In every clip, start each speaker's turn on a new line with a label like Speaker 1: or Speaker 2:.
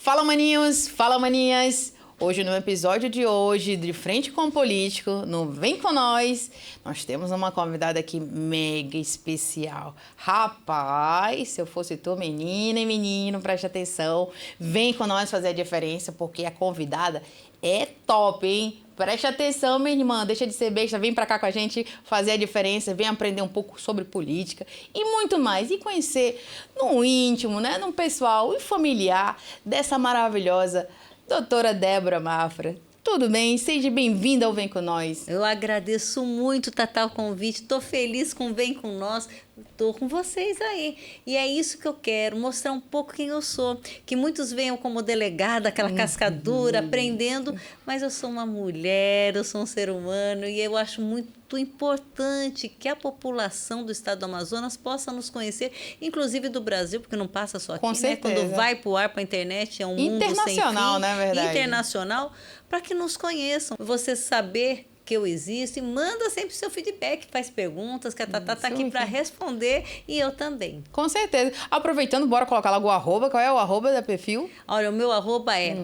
Speaker 1: Fala maninhos, fala maninhas! Hoje no episódio de hoje, de Frente com o Político, no Vem Com Nós, nós temos uma convidada aqui mega especial. Rapaz, se eu fosse tu, menina e menino, preste atenção, vem com nós fazer a diferença, porque a convidada é top, hein? Preste atenção, minha irmã, deixa de ser besta, vem pra cá com a gente fazer a diferença, vem aprender um pouco sobre política e muito mais. E conhecer no íntimo, né, no pessoal e familiar dessa maravilhosa doutora Débora Mafra. Tudo bem? Seja bem-vinda ao Vem Com Nós.
Speaker 2: Eu agradeço muito, Tatá, o convite. Estou feliz com o Vem Com Nós. Estou com vocês aí. E é isso que eu quero, mostrar um pouco quem eu sou. Que muitos venham como delegada, aquela cascadura, aprendendo. Mas eu sou uma mulher, eu sou um ser humano. E eu acho muito importante que a população do estado do Amazonas possa nos conhecer, inclusive do Brasil, porque não passa só aqui,
Speaker 1: Com certeza.
Speaker 2: Quando vai para o ar, para a internet, é um mundo sem fim.
Speaker 1: Internacional, né, verdade?
Speaker 2: Internacional, para que nos conheçam. Você saber que eu existo e manda sempre seu feedback, faz perguntas, que a Tatá está aqui para responder e eu também.
Speaker 1: Com certeza. Aproveitando, bora colocar logo o arroba. Qual é o arroba da perfil?
Speaker 2: Olha, o meu arroba é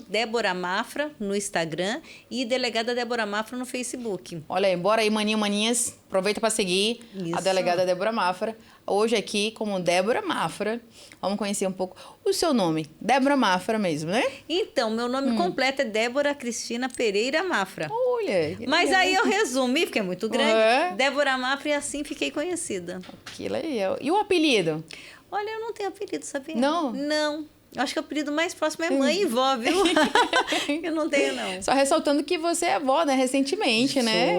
Speaker 2: Débora Mafra no Instagram e Delegada Débora Mafra no Facebook.
Speaker 1: Olha aí, bora aí, maninho, maninhas. Aproveita para seguir a delegada Débora Mafra. Hoje aqui como Débora Mafra. Vamos conhecer um pouco o seu nome. Débora Mafra mesmo, né?
Speaker 2: Então, meu nome completo é Débora Cristina Pereira Mafra.
Speaker 1: Olha.
Speaker 2: Mas aí eu resumi, porque é muito grande. Débora Mafra e assim fiquei conhecida.
Speaker 1: Que legal. E o apelido?
Speaker 2: Olha, eu não tenho apelido, sabia?
Speaker 1: Não?
Speaker 2: Não. Eu acho que o apelido mais próximo é mãe e vó, viu? Eu não tenho, não.
Speaker 1: Só ressaltando que você é avó, né? Recentemente, né?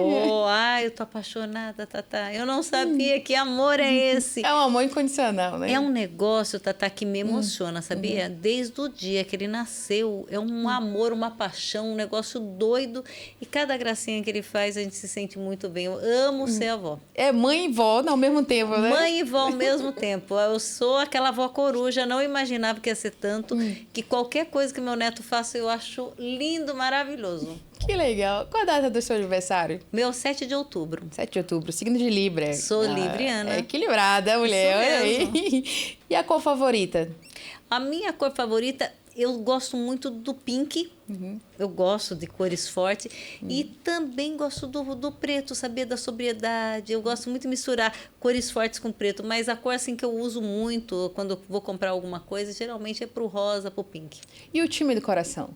Speaker 2: Ai, eu tô apaixonada, Tatá. Eu não sabia que amor é esse.
Speaker 1: É um amor incondicional, né?
Speaker 2: É um negócio, Tatá, que me emociona, sabia? Desde o dia que ele nasceu, é um amor, uma paixão, um negócio doido. E cada gracinha que ele faz, a gente se sente muito bem. Eu amo ser avó.
Speaker 1: É mãe e vó ao mesmo tempo, né?
Speaker 2: Mãe e vó ao mesmo tempo. Eu sou aquela avó coruja, não imaginava que ia ser tanto, que qualquer coisa que meu neto faça eu acho lindo, maravilhoso.
Speaker 1: Que legal. Qual a data do seu aniversário?
Speaker 2: Meu 7 de outubro.
Speaker 1: 7 de outubro, signo de Libra.
Speaker 2: Sou libriana.
Speaker 1: É equilibrada, mulher. Olha aí. E a cor favorita?
Speaker 2: A minha cor favorita, eu gosto muito do pink. Eu gosto de cores fortes. E também gosto do preto, sabia? Da sobriedade. Eu gosto muito de misturar cores fortes com preto. Mas a cor assim que eu uso muito quando eu vou comprar alguma coisa, geralmente é pro rosa, pro pink.
Speaker 1: E o time do coração?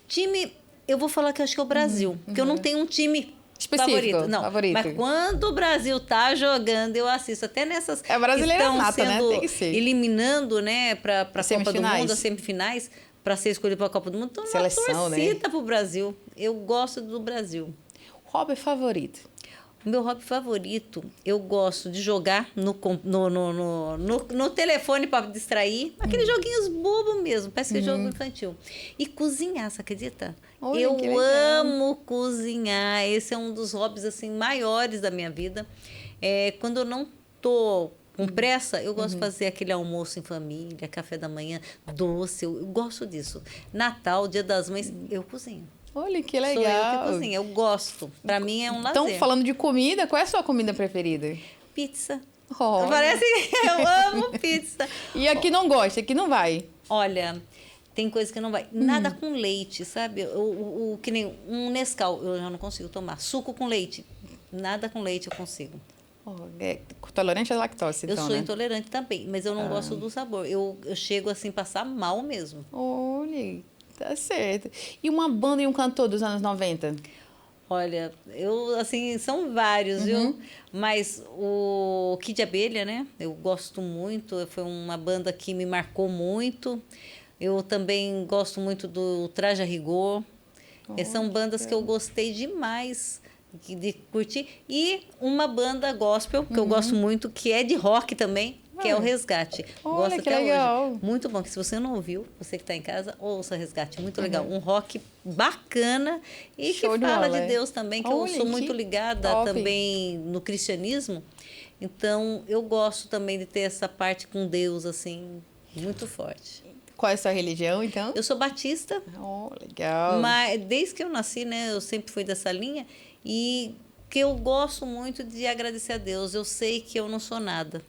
Speaker 2: Time, eu vou falar que eu acho que é o Brasil. Porque eu não tenho um time
Speaker 1: específico,
Speaker 2: não,
Speaker 1: favorito.
Speaker 2: Mas quando o Brasil tá jogando, eu assisto até nessas
Speaker 1: é brasileira nata, né? Tem que ser.
Speaker 2: Eliminando, né, para a Copa do Mundo, as semifinais, para ser escolhido para a Copa do Mundo. Então,
Speaker 1: seleção,
Speaker 2: uma torcida pro Brasil. Eu gosto do Brasil.
Speaker 1: Hobby favorito?
Speaker 2: O meu hobby favorito, eu gosto de jogar no telefone para distrair. Aqueles joguinhos bobos mesmo, parece que é jogo infantil. E cozinhar, você acredita?
Speaker 1: Olha,
Speaker 2: eu amo cozinhar. Esse é um dos hobbies assim, maiores da minha vida. Quando eu não tô com pressa, eu gosto de fazer aquele almoço em família, café da manhã, doce. Eu gosto disso. Natal, Dia das Mães, eu cozinho.
Speaker 1: Olha, que legal.
Speaker 2: Sou eu que cozinho, eu gosto. Pra mim é um lazer.
Speaker 1: Então, falando de comida, qual é a sua comida preferida?
Speaker 2: Pizza.
Speaker 1: Oh.
Speaker 2: Parece que eu amo pizza.
Speaker 1: E aqui não gosta, aqui não vai?
Speaker 2: Olha, tem coisa que não vai. Nada com leite, sabe? Que nem um Nescau, eu já não consigo tomar. Suco com leite. Nada com leite eu consigo.
Speaker 1: Tolerante à lactose, então,
Speaker 2: eu sou
Speaker 1: né?
Speaker 2: intolerante também, mas eu não gosto do sabor. Eu chego assim, passar mal mesmo.
Speaker 1: Olha, tá certo. E uma banda e um cantor dos anos 90?
Speaker 2: Olha, assim, são vários, viu? Mas o Kid Abelha, né? Eu gosto muito, foi uma banda que me marcou muito. Eu também gosto muito do Traje a Rigor. São bandas que eu gostei demais de curtir. E uma banda gospel, que eu gosto muito, que é de rock também, que é o Resgate.
Speaker 1: Olha,
Speaker 2: gosto
Speaker 1: que
Speaker 2: até
Speaker 1: legal.
Speaker 2: hoje. Muito bom, que se você não ouviu, você que está em casa, ouça Resgate. Muito legal. Um rock bacana e
Speaker 1: Show
Speaker 2: que
Speaker 1: de
Speaker 2: fala
Speaker 1: bola,
Speaker 2: de Deus também, que eu sou muito ligada também no cristianismo. Então, eu gosto também de ter essa parte com Deus, assim, muito forte.
Speaker 1: Qual é a sua religião, então?
Speaker 2: Eu sou batista.
Speaker 1: Oh, legal.
Speaker 2: Mas desde que eu nasci, né, eu sempre fui dessa linha. E que eu gosto muito de agradecer a Deus. Eu sei que eu não sou nada.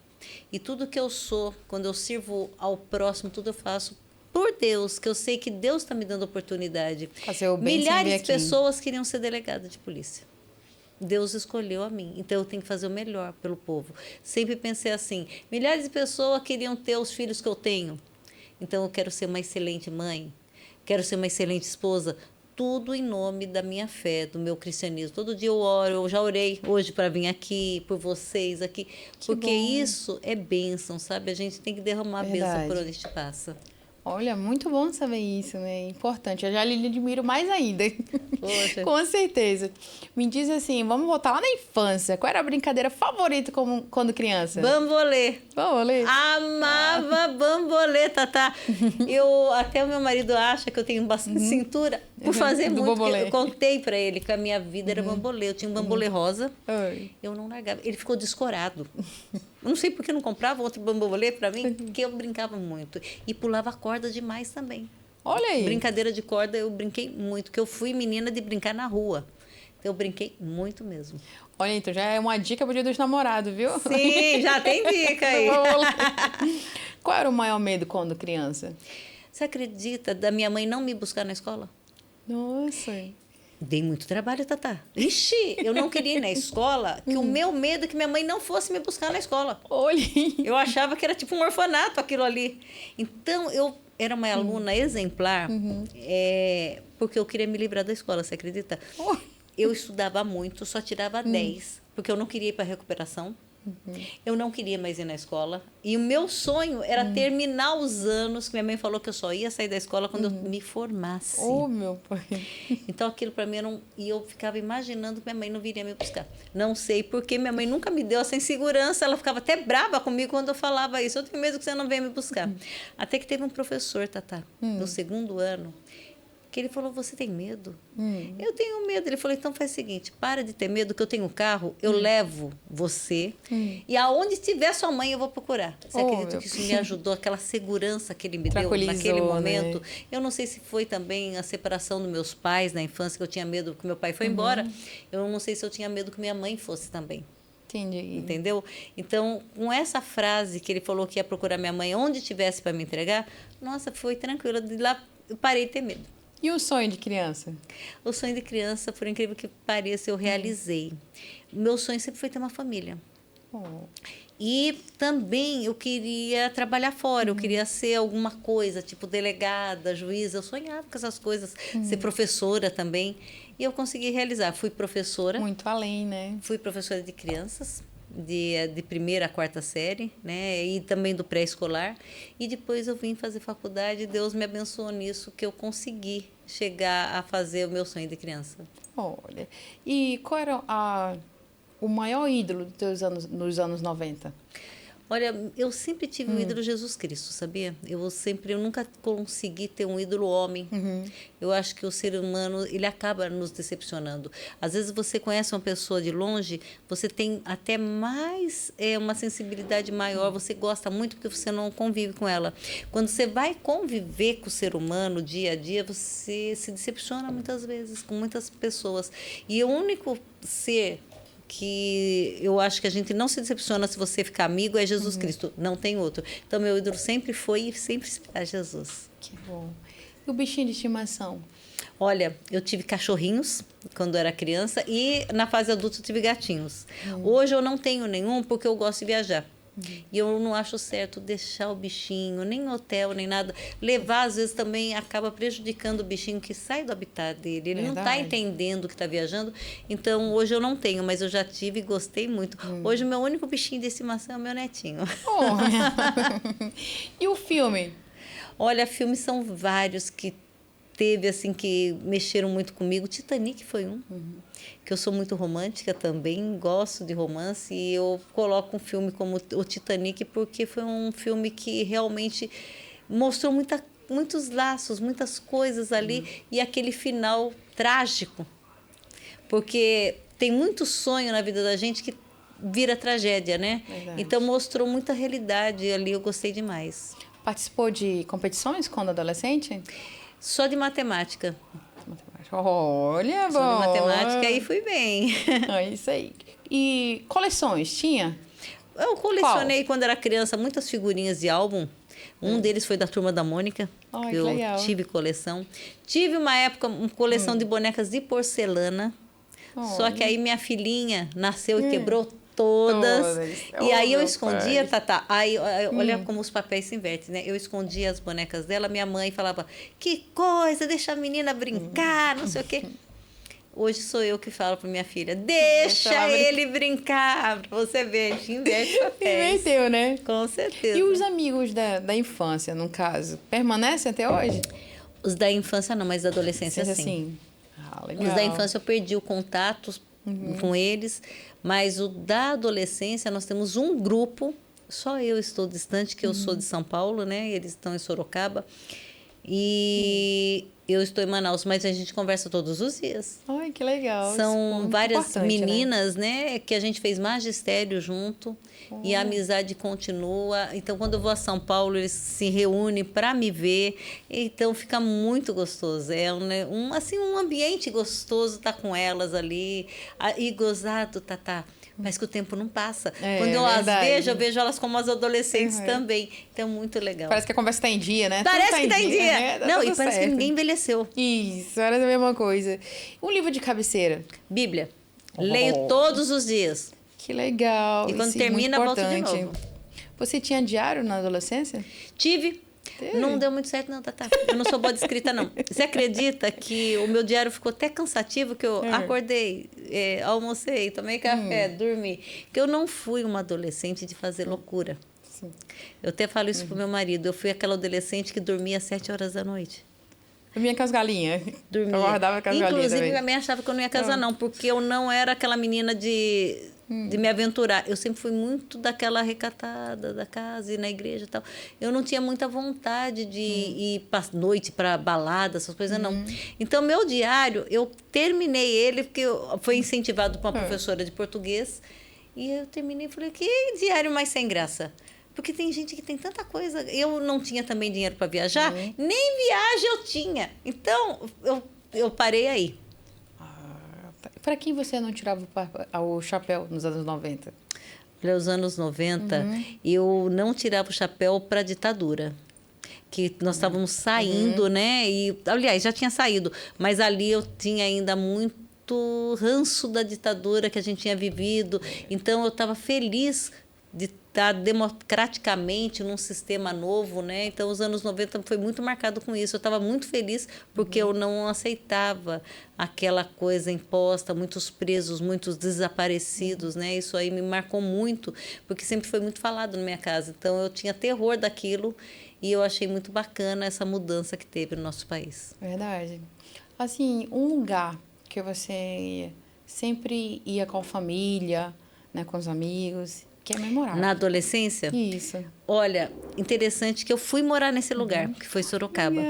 Speaker 2: E tudo que eu sou, quando eu sirvo ao próximo, tudo eu faço por Deus, que eu sei que Deus está me dando oportunidade.
Speaker 1: Fazer o bem sem
Speaker 2: Milhares
Speaker 1: ver
Speaker 2: de
Speaker 1: aqui.
Speaker 2: pessoas queriam ser delegada de polícia. Deus escolheu a mim, então eu tenho que fazer o melhor pelo povo. Sempre pensei assim, milhares de pessoas queriam ter os filhos que eu tenho, então eu quero ser uma excelente mãe, quero ser uma excelente esposa, tudo em nome da minha fé, do meu cristianismo. Todo dia eu oro, eu já orei hoje para vir aqui, por vocês aqui, porque isso é bênção, sabe? A gente tem que derramar a bênção por onde a gente passa.
Speaker 1: Olha, muito bom saber isso, né? Importante. Eu já lhe admiro mais ainda.
Speaker 2: Poxa.
Speaker 1: Com certeza. Me diz assim, vamos voltar lá na infância. Qual era a brincadeira favorita quando criança?
Speaker 2: Bambolê.
Speaker 1: Bambolê?
Speaker 2: Amava bambolê, Tatá. Até o meu marido acha que eu tenho bastante cintura por fazer
Speaker 1: Do
Speaker 2: muito.
Speaker 1: bambolê.
Speaker 2: Eu contei para ele que a minha vida era bambolê. Eu tinha um bambolê rosa.
Speaker 1: Oi.
Speaker 2: Eu não largava. Ele ficou descorado. Eu não sei por que não comprava outro bambolê para mim, porque eu brincava muito. E pulava corda demais também.
Speaker 1: Olha aí.
Speaker 2: Brincadeira de corda, eu brinquei muito, porque eu fui menina de brincar na rua. Então, eu brinquei muito mesmo.
Speaker 1: Olha, então já é uma dica pro dia dos namorados, viu?
Speaker 2: Sim, já tem dica aí.
Speaker 1: Qual era o maior medo quando criança?
Speaker 2: Você acredita da minha mãe não me buscar na escola?
Speaker 1: Nossa.
Speaker 2: Dei muito trabalho, Tatá. Ixi, eu não queria ir na escola, que o meu medo é que minha mãe não fosse me buscar na escola.
Speaker 1: Olha.
Speaker 2: Eu achava que era tipo um orfanato aquilo ali. Então, eu era uma aluna exemplar, porque eu queria me livrar da escola, você acredita? Eu estudava muito, só tirava 10, porque eu não queria ir para recuperação. Eu não queria mais ir na escola. E o meu sonho era terminar os anos, que minha mãe falou que eu só ia sair da escola quando eu me formasse.
Speaker 1: Oh, meu pai.
Speaker 2: Então, aquilo para mim era E eu ficava imaginando que minha mãe não viria me buscar. Não sei porque minha mãe nunca me deu essa insegurança. Ela ficava até brava comigo quando eu falava isso. Eu tenho medo que você não venha me buscar. Até que teve um professor, Tatá, no segundo ano, que ele falou, você tem medo? Eu tenho medo. Ele falou, então faz o seguinte, para de ter medo que eu tenho um carro, eu levo você e aonde tiver sua mãe eu vou procurar. Você acredita que isso me ajudou? Aquela segurança que ele me deu naquele momento. Né? Eu não sei se foi também a separação dos meus pais na infância, que eu tinha medo que meu pai foi embora. Eu não sei se eu tinha medo que minha mãe fosse também.
Speaker 1: Entendi.
Speaker 2: Entendeu? Então, com essa frase que ele falou que ia procurar minha mãe onde tivesse para me entregar, nossa, foi tranquilo. De lá eu parei de ter medo.
Speaker 1: E o sonho de criança?
Speaker 2: O sonho de criança, por incrível que pareça, eu realizei. Meu sonho sempre foi ter uma família. E também eu queria trabalhar fora, eu queria ser alguma coisa, tipo delegada, juíza. Eu sonhava com essas coisas, ser professora também. E eu consegui realizar. Fui professora.
Speaker 1: Muito além, né?
Speaker 2: Fui professora de crianças. De primeira a quarta série, né? E também do pré-escolar. E depois eu vim fazer faculdade e Deus me abençoou nisso, que eu consegui chegar a fazer o meu sonho de criança.
Speaker 1: Olha, e qual era o maior ídolo dos teus nos anos 90?
Speaker 2: Olha, eu sempre tive um ídolo Jesus Cristo, sabia? Eu nunca consegui ter um ídolo homem. Eu acho que o ser humano, ele acaba nos decepcionando. Às vezes você conhece uma pessoa de longe, você tem até mais uma sensibilidade maior, você gosta muito porque você não convive com ela. Quando você vai conviver com o ser humano dia a dia, você se decepciona muitas vezes com muitas pessoas. E o único ser que eu acho que a gente não se decepciona se você ficar amigo é Jesus Cristo, não tem outro. Então, meu ídolo sempre foi e sempre será Jesus.
Speaker 1: Que bom. E o bichinho de estimação?
Speaker 2: Olha, eu tive cachorrinhos quando era criança e na fase adulta eu tive gatinhos. Hoje eu não tenho nenhum porque eu gosto de viajar. E eu não acho certo deixar o bichinho, nem em hotel, nem nada. Levar, às vezes, também acaba prejudicando o bichinho que sai do habitat dele. Ele não está entendendo que está viajando. Então, hoje eu não tenho, mas eu já tive e gostei muito. Hoje, o meu único bichinho de estimação é o meu netinho.
Speaker 1: E o filme?
Speaker 2: Olha, filmes são vários que teve, assim, que mexeram muito comigo. Titanic foi um. Que eu sou muito romântica também, gosto de romance, e eu coloco um filme como o Titanic porque foi um filme que realmente mostrou muitos laços, muitas coisas ali, e aquele final trágico, porque tem muito sonho na vida da gente que vira tragédia, né?
Speaker 1: Verdade.
Speaker 2: Então mostrou muita realidade ali, eu gostei demais.
Speaker 1: Participou de competições quando adolescente?
Speaker 2: Só de matemática.
Speaker 1: Olha,
Speaker 2: Só de matemática e fui bem.
Speaker 1: É isso aí. E coleções, tinha?
Speaker 2: Eu colecionei quando era criança muitas figurinhas de álbum. Um deles foi da Turma da Mônica.
Speaker 1: Ai,
Speaker 2: eu
Speaker 1: que legal.
Speaker 2: tive coleção. Tive uma época uma coleção de bonecas de porcelana. Só que aí minha filhinha nasceu e quebrou todas. E aí eu escondia, Tatá. Aí olha como os papéis se invertem, né? Eu escondia as bonecas dela, minha mãe falava: que coisa, deixa a menina brincar, não sei o quê. Hoje sou eu que falo para minha filha: deixa ele brincar. Você vê, a gente inverte papéis.
Speaker 1: Inverteu, né?
Speaker 2: Com certeza.
Speaker 1: E os amigos da infância, no caso, permanecem até hoje?
Speaker 2: Os da infância não, mas da adolescência sim.
Speaker 1: Assim. Ah, legal.
Speaker 2: Os da infância eu perdi o contato com eles, mas o da adolescência nós temos um grupo, só eu estou distante, que eu sou de São Paulo, né? Eles estão em Sorocaba. E eu estou em Manaus, mas a gente conversa todos os dias.
Speaker 1: Ai, que legal.
Speaker 2: São várias meninas,
Speaker 1: né?
Speaker 2: Que a gente fez magistério junto e a amizade continua. Então, quando eu vou a São Paulo, eles se reúnem para me ver. Então, fica muito gostoso. É um ambiente gostoso estar com elas ali. E gozado, Tatá. Parece que o tempo não passa. Quando eu as vejo, eu vejo elas como as adolescentes também. Então, muito legal.
Speaker 1: Parece que a conversa está em dia, né?
Speaker 2: Parece que está em dia.
Speaker 1: Né?
Speaker 2: Não, e parece que ninguém envelheceu.
Speaker 1: Isso, parece a mesma coisa. Um livro de cabeceira?
Speaker 2: Bíblia. Leio todos os dias.
Speaker 1: Que legal.
Speaker 2: E quando termina, volto de novo.
Speaker 1: Você tinha diário na adolescência?
Speaker 2: Tive. Não deu muito certo, não, Tatá. Eu não sou boa de escrita, não. Você acredita que o meu diário ficou até cansativo, que eu acordei, almocei, tomei café, dormi. Que eu não fui uma adolescente de fazer loucura.
Speaker 1: Sim.
Speaker 2: Eu até falo isso pro meu marido. Eu fui aquela adolescente que dormia às 7 horas da noite.
Speaker 1: Dormia com as galinhas.
Speaker 2: Dormia.
Speaker 1: Eu guardava com as galinhas
Speaker 2: Inclusive,
Speaker 1: também.
Speaker 2: minha mãe achava que eu não ia casar, não. Porque eu não era aquela menina de me aventurar. Eu sempre fui muito daquela recatada da casa e na igreja e tal. Eu não tinha muita vontade de ir para noite, para balada, essas coisas, não. Então, meu diário, eu terminei ele, porque foi incentivado por uma professora de português. E eu terminei e falei: que diário mais sem graça? Porque tem gente que tem tanta coisa. Eu não tinha também dinheiro para viajar, nem viagem eu tinha. Então, eu parei aí.
Speaker 1: Para quem você não tirava o chapéu nos anos 90?
Speaker 2: Olha, os anos 90, eu não tirava o chapéu para a ditadura. Que nós estávamos saindo, né? E, aliás, já tinha saído. Mas ali eu tinha ainda muito ranço da ditadura que a gente tinha vivido. Então, eu estava feliz de estar democraticamente num sistema novo, né? Então, os anos 90 foi muito marcado com isso. Eu estava muito feliz porque eu não aceitava aquela coisa imposta, muitos presos, muitos desaparecidos, né? Isso aí me marcou muito, porque sempre foi muito falado na minha casa. Então, eu tinha terror daquilo e eu achei muito bacana essa mudança que teve no nosso país.
Speaker 1: Verdade. Assim, um lugar que você sempre ia com a família, né, com os amigos, que é memorável.
Speaker 2: Na adolescência?
Speaker 1: Isso.
Speaker 2: Olha, interessante que eu fui morar nesse lugar, que foi Sorocaba.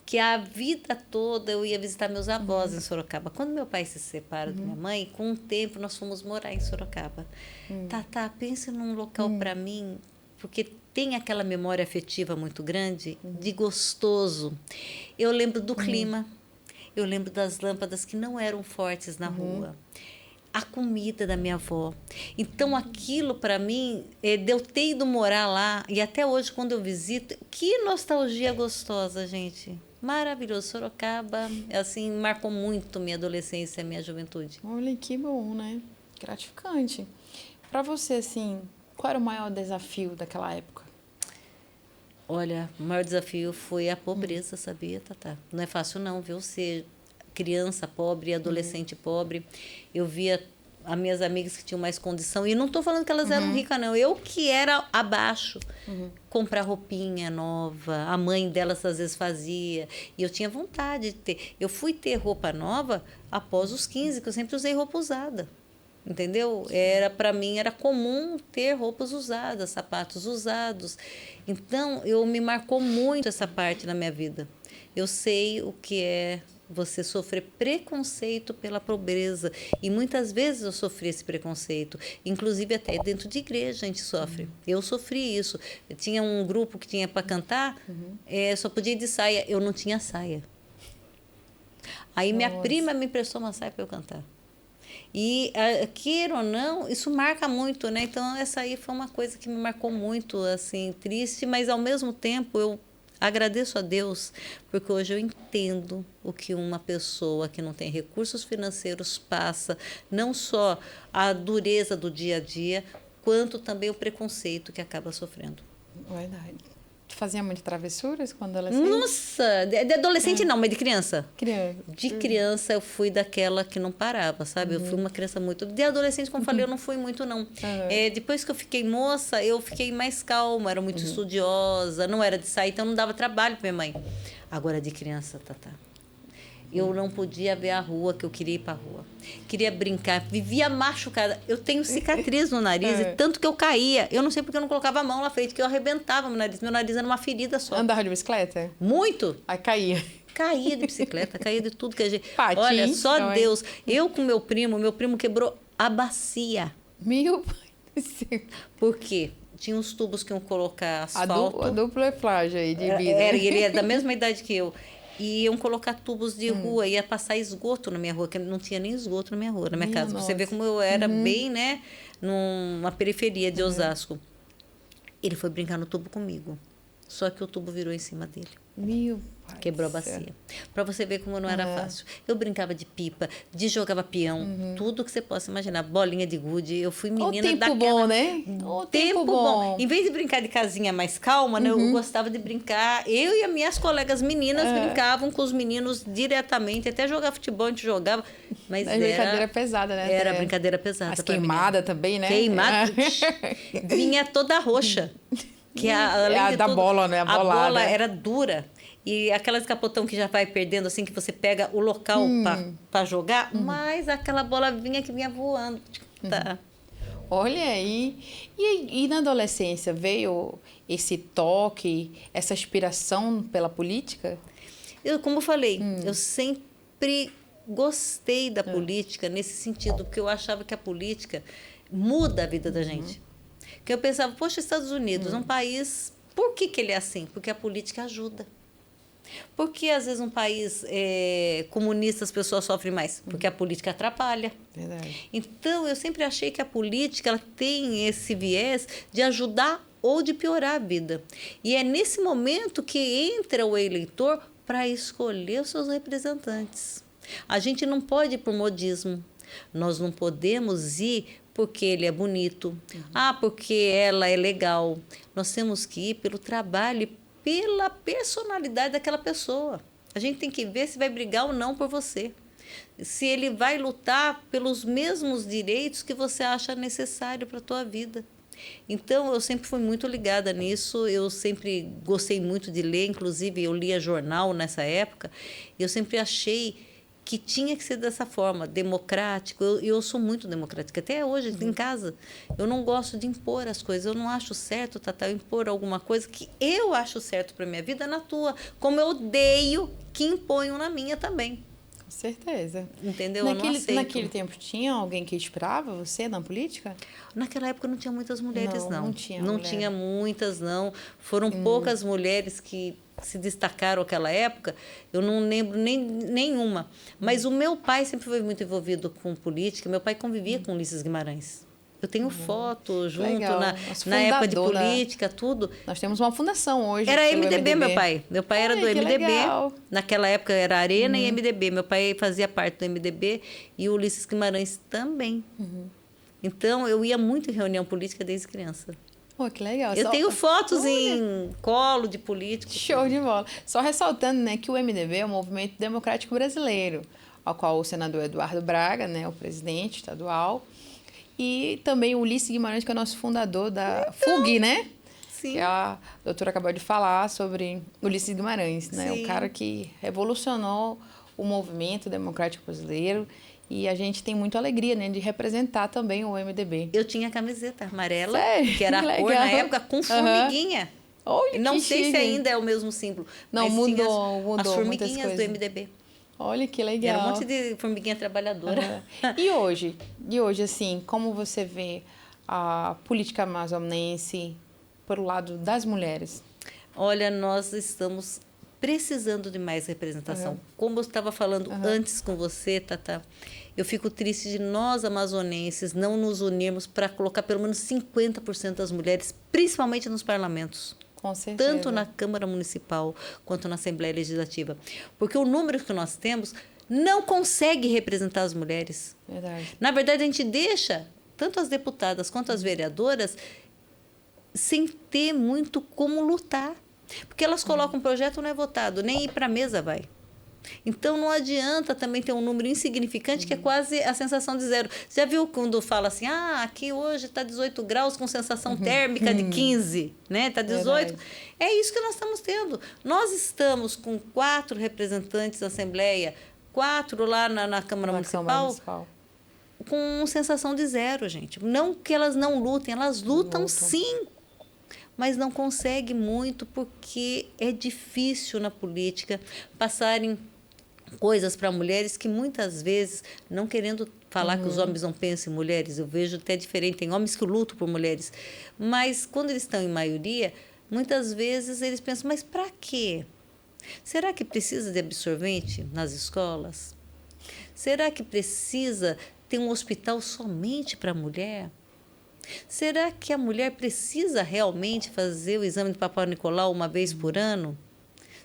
Speaker 2: Que a vida toda eu ia visitar meus avós em Sorocaba. Quando meu pai se separa da minha mãe, com um tempo nós fomos morar em Sorocaba. Tatá, pensa num local para mim, porque tem aquela memória afetiva muito grande, de gostoso. Eu lembro do clima, eu lembro das lâmpadas que não eram fortes na rua. A comida da minha avó. Então, aquilo para mim, de eu ter ido morar lá, e até hoje, quando eu visito, que nostalgia gostosa, gente. Maravilhoso. Sorocaba, assim, marcou muito minha adolescência, minha juventude.
Speaker 1: Olha, que bom, né? Gratificante. Para você, assim, qual era o maior desafio daquela época?
Speaker 2: Olha, o maior desafio foi a pobreza, sabia, Tatá? Não é fácil não, viu? Ser criança pobre, adolescente pobre. Eu via as minhas amigas que tinham mais condição, e não estou falando que elas eram ricas, não. Eu que era abaixo. Comprar roupinha nova, a mãe delas às vezes fazia. E eu tinha vontade de ter. Eu fui ter roupa nova após os 15, que eu sempre usei roupa usada. Entendeu? Para mim era comum ter roupas usadas, sapatos usados. Então, me marcou muito essa parte na minha vida. Eu sei o que é você sofrer preconceito pela pobreza. E muitas vezes eu sofri esse preconceito. Inclusive até dentro de igreja a gente sofre. Eu sofri isso. Eu tinha um grupo que tinha para cantar, só podia ir de saia. Eu não tinha saia. Aí minha prima me emprestou uma saia para eu cantar. E, queira ou não, isso marca muito, né? Então, essa aí foi uma coisa que me marcou muito, assim, triste, mas ao mesmo tempo eu agradeço a Deus, porque hoje eu entendo o que uma pessoa que não tem recursos financeiros passa, não só a dureza do dia a dia, quanto também o preconceito que acaba sofrendo.
Speaker 1: Verdade. Tu fazia muitas travessuras quando adolescente?
Speaker 2: Nossa, de adolescente não, mas de criança.
Speaker 1: Criança.
Speaker 2: De criança eu fui daquela que não parava, sabe? Eu fui uma criança muito... De adolescente, como falei, eu não fui muito, não. Depois que eu fiquei moça, eu fiquei mais calma, era muito estudiosa, não era de sair, então não dava trabalho pra minha mãe. Agora, de criança, Tatá, eu não podia ver a rua, que eu queria ir pra rua. Queria brincar, vivia machucada. Eu tenho cicatriz no nariz, e tanto que eu caía. Eu não sei porque eu não colocava a mão na frente, que eu arrebentava meu nariz. Meu nariz era uma ferida só.
Speaker 1: Andava de bicicleta?
Speaker 2: Muito.
Speaker 1: Aí caía.
Speaker 2: Caía de bicicleta, caía de tudo que a gente...
Speaker 1: Patins,
Speaker 2: Olha, só
Speaker 1: também.
Speaker 2: Deus. Eu com meu primo quebrou a bacia.
Speaker 1: Meu pai do céu.
Speaker 2: Por quê? Tinha uns tubos que iam colocar asfalto.
Speaker 1: A dupla plágio aí de vida.
Speaker 2: E ele era da mesma idade que eu. E iam colocar tubos de rua, ia passar esgoto na minha rua, que não tinha nem esgoto na minha rua, na minha casa. Pra você ver como eu era bem, né, numa periferia de Osasco. Ele foi brincar no tubo comigo. Só que o tubo virou em cima dele.
Speaker 1: Meu pai
Speaker 2: Quebrou a
Speaker 1: do céu.
Speaker 2: bacia. Pra você ver como não era fácil. Eu brincava de pipa, de jogava peão, tudo que você possa imaginar. Bolinha de gude. Eu fui
Speaker 1: O
Speaker 2: menina
Speaker 1: tempo
Speaker 2: daquela...
Speaker 1: bom, né? O tempo bom.
Speaker 2: Em vez de brincar de casinha mais calma, né, eu gostava de brincar. Eu e as minhas colegas meninas brincavam com os meninos diretamente. Até jogar futebol a gente jogava. Mas
Speaker 1: É brincadeira pesada, né?
Speaker 2: Era brincadeira pesada.
Speaker 1: As
Speaker 2: pra mim.
Speaker 1: queimadas também, né?
Speaker 2: Queimada. Vinha toda roxa. Que além
Speaker 1: a
Speaker 2: de
Speaker 1: da
Speaker 2: tudo,
Speaker 1: bola, né? A
Speaker 2: A
Speaker 1: bolada.
Speaker 2: bola era dura. E aquelas capotão que já vai perdendo, assim, que você pega o local para jogar, mas aquela bola que vinha voando. Tá.
Speaker 1: Olha aí. E na adolescência veio esse toque, essa inspiração pela política?
Speaker 2: Como eu falei, eu sempre gostei da política nesse sentido, porque eu achava que a política muda a vida da gente. Que eu pensava, poxa, Estados Unidos, um país, por que ele é assim? Porque a política ajuda. Porque às vezes um país comunista as pessoas sofrem mais? Porque a política atrapalha.
Speaker 1: Verdade.
Speaker 2: Então, eu sempre achei que a política ela tem esse viés de ajudar ou de piorar a vida. E é nesse momento que entra o eleitor para escolher os seus representantes. A gente não pode ir por modismo. Nós não podemos ir porque ele é bonito, porque ela é legal. Nós temos que ir pelo trabalho e pela personalidade daquela pessoa. A gente tem que ver se vai brigar ou não por você. Se ele vai lutar pelos mesmos direitos que você acha necessário para a tua vida. Então, eu sempre fui muito ligada nisso, eu sempre gostei muito de ler, inclusive eu lia jornal nessa época, e eu sempre achei que tinha que ser dessa forma, democrático. Eu sou muito democrática, até hoje, em casa. Eu não gosto de impor as coisas, eu não acho certo, Tatá, eu impor alguma coisa que eu acho certo para minha vida na tua, como eu odeio que imponham na minha também.
Speaker 1: Com certeza.
Speaker 2: Entendeu? Eu não aceito.
Speaker 1: Naquele tempo tinha alguém que inspirava você na política?
Speaker 2: Naquela época não tinha muitas mulheres, não.
Speaker 1: Não tinha
Speaker 2: Não
Speaker 1: mulher.
Speaker 2: tinha muitas, não. Foram poucas mulheres que se destacaram naquela época. Eu não lembro nenhuma. Mas o meu pai sempre foi muito envolvido com política. Meu pai convivia com Ulisses Guimarães. Eu tenho foto junto
Speaker 1: Legal.
Speaker 2: na época de
Speaker 1: Fundador, né?
Speaker 2: política, tudo.
Speaker 1: Nós temos uma fundação hoje.
Speaker 2: Era
Speaker 1: pelo
Speaker 2: MDB, meu pai. Meu pai era
Speaker 1: Ai,
Speaker 2: do
Speaker 1: que
Speaker 2: MDB.
Speaker 1: legal.
Speaker 2: Naquela época era Arena e MDB. Meu pai fazia parte do MDB e o Ulisses Guimarães também. Então, eu ia muito em reunião política desde criança.
Speaker 1: Pô, que legal.
Speaker 2: Eu tenho fotos
Speaker 1: Olha.
Speaker 2: em colo de político.
Speaker 1: Show de bola. Só ressaltando, né, que o MDB é o Movimento Democrático Brasileiro, ao qual o senador Eduardo Braga, né, o presidente estadual, e também o Ulisses Guimarães, que é o nosso fundador da FUG, né?
Speaker 2: Sim.
Speaker 1: Que a doutora acabou de falar sobre Ulisses Guimarães, né?
Speaker 2: Sim.
Speaker 1: O cara que revolucionou o movimento democrático brasileiro. E a gente tem muita alegria, né, de representar também o MDB.
Speaker 2: Eu tinha camiseta amarela,
Speaker 1: Sério?
Speaker 2: que era a cor
Speaker 1: Legal.
Speaker 2: na época, com formiguinha.
Speaker 1: Olha,
Speaker 2: Não
Speaker 1: que
Speaker 2: sei se
Speaker 1: chique.
Speaker 2: ainda é o mesmo símbolo.
Speaker 1: Não,
Speaker 2: mas
Speaker 1: mudou,
Speaker 2: tinha
Speaker 1: mudou
Speaker 2: as
Speaker 1: muitas
Speaker 2: formiguinhas do
Speaker 1: coisas.
Speaker 2: MDB.
Speaker 1: Olha que legal.
Speaker 2: Era um monte de formiguinha trabalhadora.
Speaker 1: E hoje, assim, como você vê a política amazonense pelo lado das mulheres?
Speaker 2: Olha, nós estamos precisando de mais representação. Como eu estava falando antes com você, Tata, Eu fico triste de nós, amazonenses, não nos unirmos para colocar pelo menos 50% das mulheres, principalmente nos parlamentos.
Speaker 1: Com certeza.
Speaker 2: Tanto na Câmara Municipal quanto na Assembleia Legislativa. Porque o número que nós temos não consegue representar as mulheres.
Speaker 1: Verdade.
Speaker 2: Na verdade, a gente deixa tanto as deputadas quanto as vereadoras sem ter muito como lutar. Porque elas colocam um projeto, não é votado, nem ir para a mesa vai. Então, não adianta também ter um número insignificante, que é quase a sensação de zero. Você já viu quando fala assim, aqui hoje está 18 graus com sensação térmica de 15, né? Está 18.
Speaker 1: Verdade.
Speaker 2: É isso que nós estamos tendo. Nós estamos com 4 representantes da Assembleia, 4 lá na Câmara Municipal, com sensação de zero, gente. Não que elas não lutem, elas lutam sim, mas não conseguem muito porque é difícil na política passarem coisas para mulheres que muitas vezes, não querendo falar que os homens não pensam em mulheres, eu vejo até diferente, tem homens que lutam por mulheres, mas quando eles estão em maioria, muitas vezes eles pensam, mas para quê? Será que precisa de absorvente nas escolas? Será que precisa ter um hospital somente para a mulher? Será que a mulher precisa realmente fazer o exame de Papai Nicolau uma vez por ano?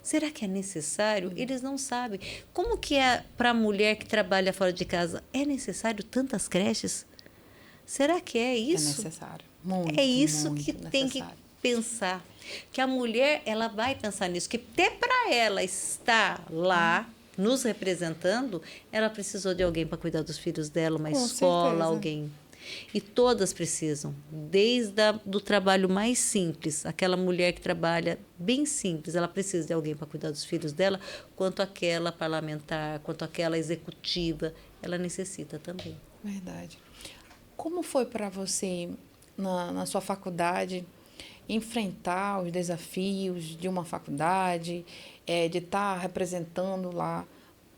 Speaker 2: Será que é necessário? Eles não sabem. Como que é para a mulher que trabalha fora de casa? É necessário tantas creches? Será que é isso?
Speaker 1: É necessário. Muito,
Speaker 2: é isso
Speaker 1: muito
Speaker 2: que
Speaker 1: necessário.
Speaker 2: Tem que pensar. Que a mulher, ela vai pensar nisso. Que até para ela estar lá, nos representando, ela precisou de alguém para cuidar dos filhos dela, uma
Speaker 1: Com
Speaker 2: escola,
Speaker 1: certeza.
Speaker 2: alguém. E todas precisam, desde do trabalho mais simples, aquela mulher que trabalha bem simples, ela precisa de alguém para cuidar dos filhos dela, quanto aquela parlamentar, quanto aquela executiva, ela necessita também.
Speaker 1: Verdade. Como foi para você, na sua faculdade, enfrentar os desafios de uma faculdade, de estar representando lá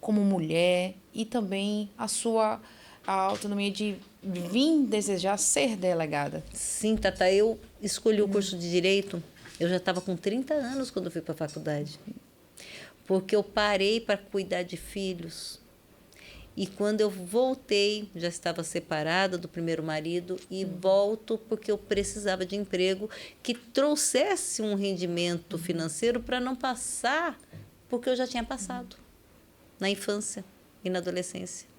Speaker 1: como mulher e também a autonomia de vir desejar ser delegada?
Speaker 2: Sim, Tata, eu escolhi o curso de Direito, eu já estava com 30 anos quando eu fui para a faculdade, porque eu parei para cuidar de filhos. E quando eu voltei, já estava separada do primeiro marido e volto porque eu precisava de emprego que trouxesse um rendimento financeiro para não passar, porque eu já tinha passado na infância e na adolescência.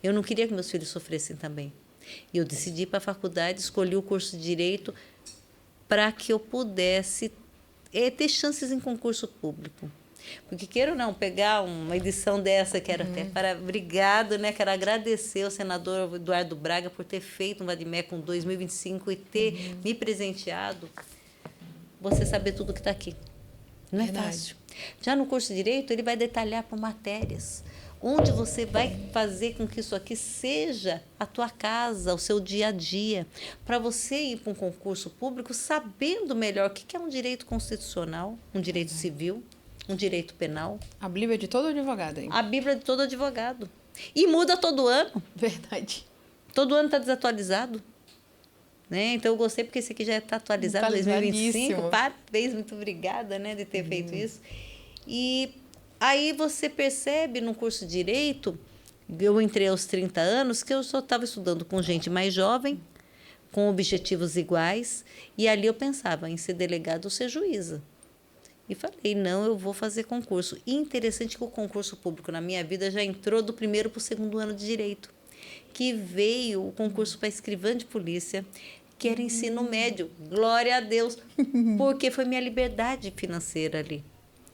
Speaker 2: Eu não queria que meus filhos sofressem também. E eu decidi ir para a faculdade, escolhi o curso de Direito para que eu pudesse ter chances em concurso público. Porque queira ou não, pegar uma edição dessa, quero até obrigado, né? Quero agradecer ao senador Eduardo Braga por ter feito um Vadimecum 2025 e ter me presenteado. Você saber tudo que está aqui. Não é fácil. Já no curso de Direito, ele vai detalhar por matérias, onde você vai fazer com que isso aqui seja a tua casa, o seu dia a dia, para você ir para um concurso público sabendo melhor o que é um direito constitucional, um direito civil, um direito penal.
Speaker 1: A Bíblia de todo advogado, hein?
Speaker 2: A Bíblia de todo advogado. E muda todo ano.
Speaker 1: Verdade.
Speaker 2: Todo ano está desatualizado. Né? Então, eu gostei porque esse aqui já está atualizado em 2025. Parabéns, muito obrigada, né, de ter feito isso. E aí você percebe no curso de Direito, eu entrei aos 30 anos, que eu só estava estudando com gente mais jovem, com objetivos iguais, e ali eu pensava em ser delegada ou ser juíza. E falei, não, eu vou fazer concurso. E interessante que o concurso público na minha vida já entrou do primeiro para o segundo ano de Direito, que veio o concurso para escrivã de polícia, que era ensino médio. Glória a Deus, porque foi minha liberdade financeira ali.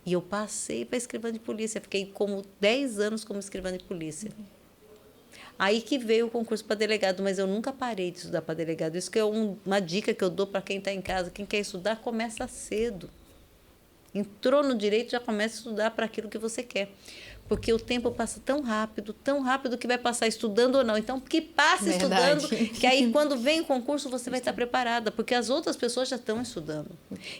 Speaker 2: E eu passei para escrivã de polícia, fiquei como 10 anos como escrivã de polícia. Aí que veio o concurso para delegado, mas eu nunca parei de estudar para delegado. Isso que é uma dica que eu dou para quem está em casa. Quem quer estudar, começa cedo. Entrou no direito, já começa a estudar para aquilo que você quer. Porque o tempo passa tão rápido que vai passar estudando ou não. Então, que passe estudando, que aí quando vem o concurso você vai estar preparada, porque as outras pessoas já estão estudando.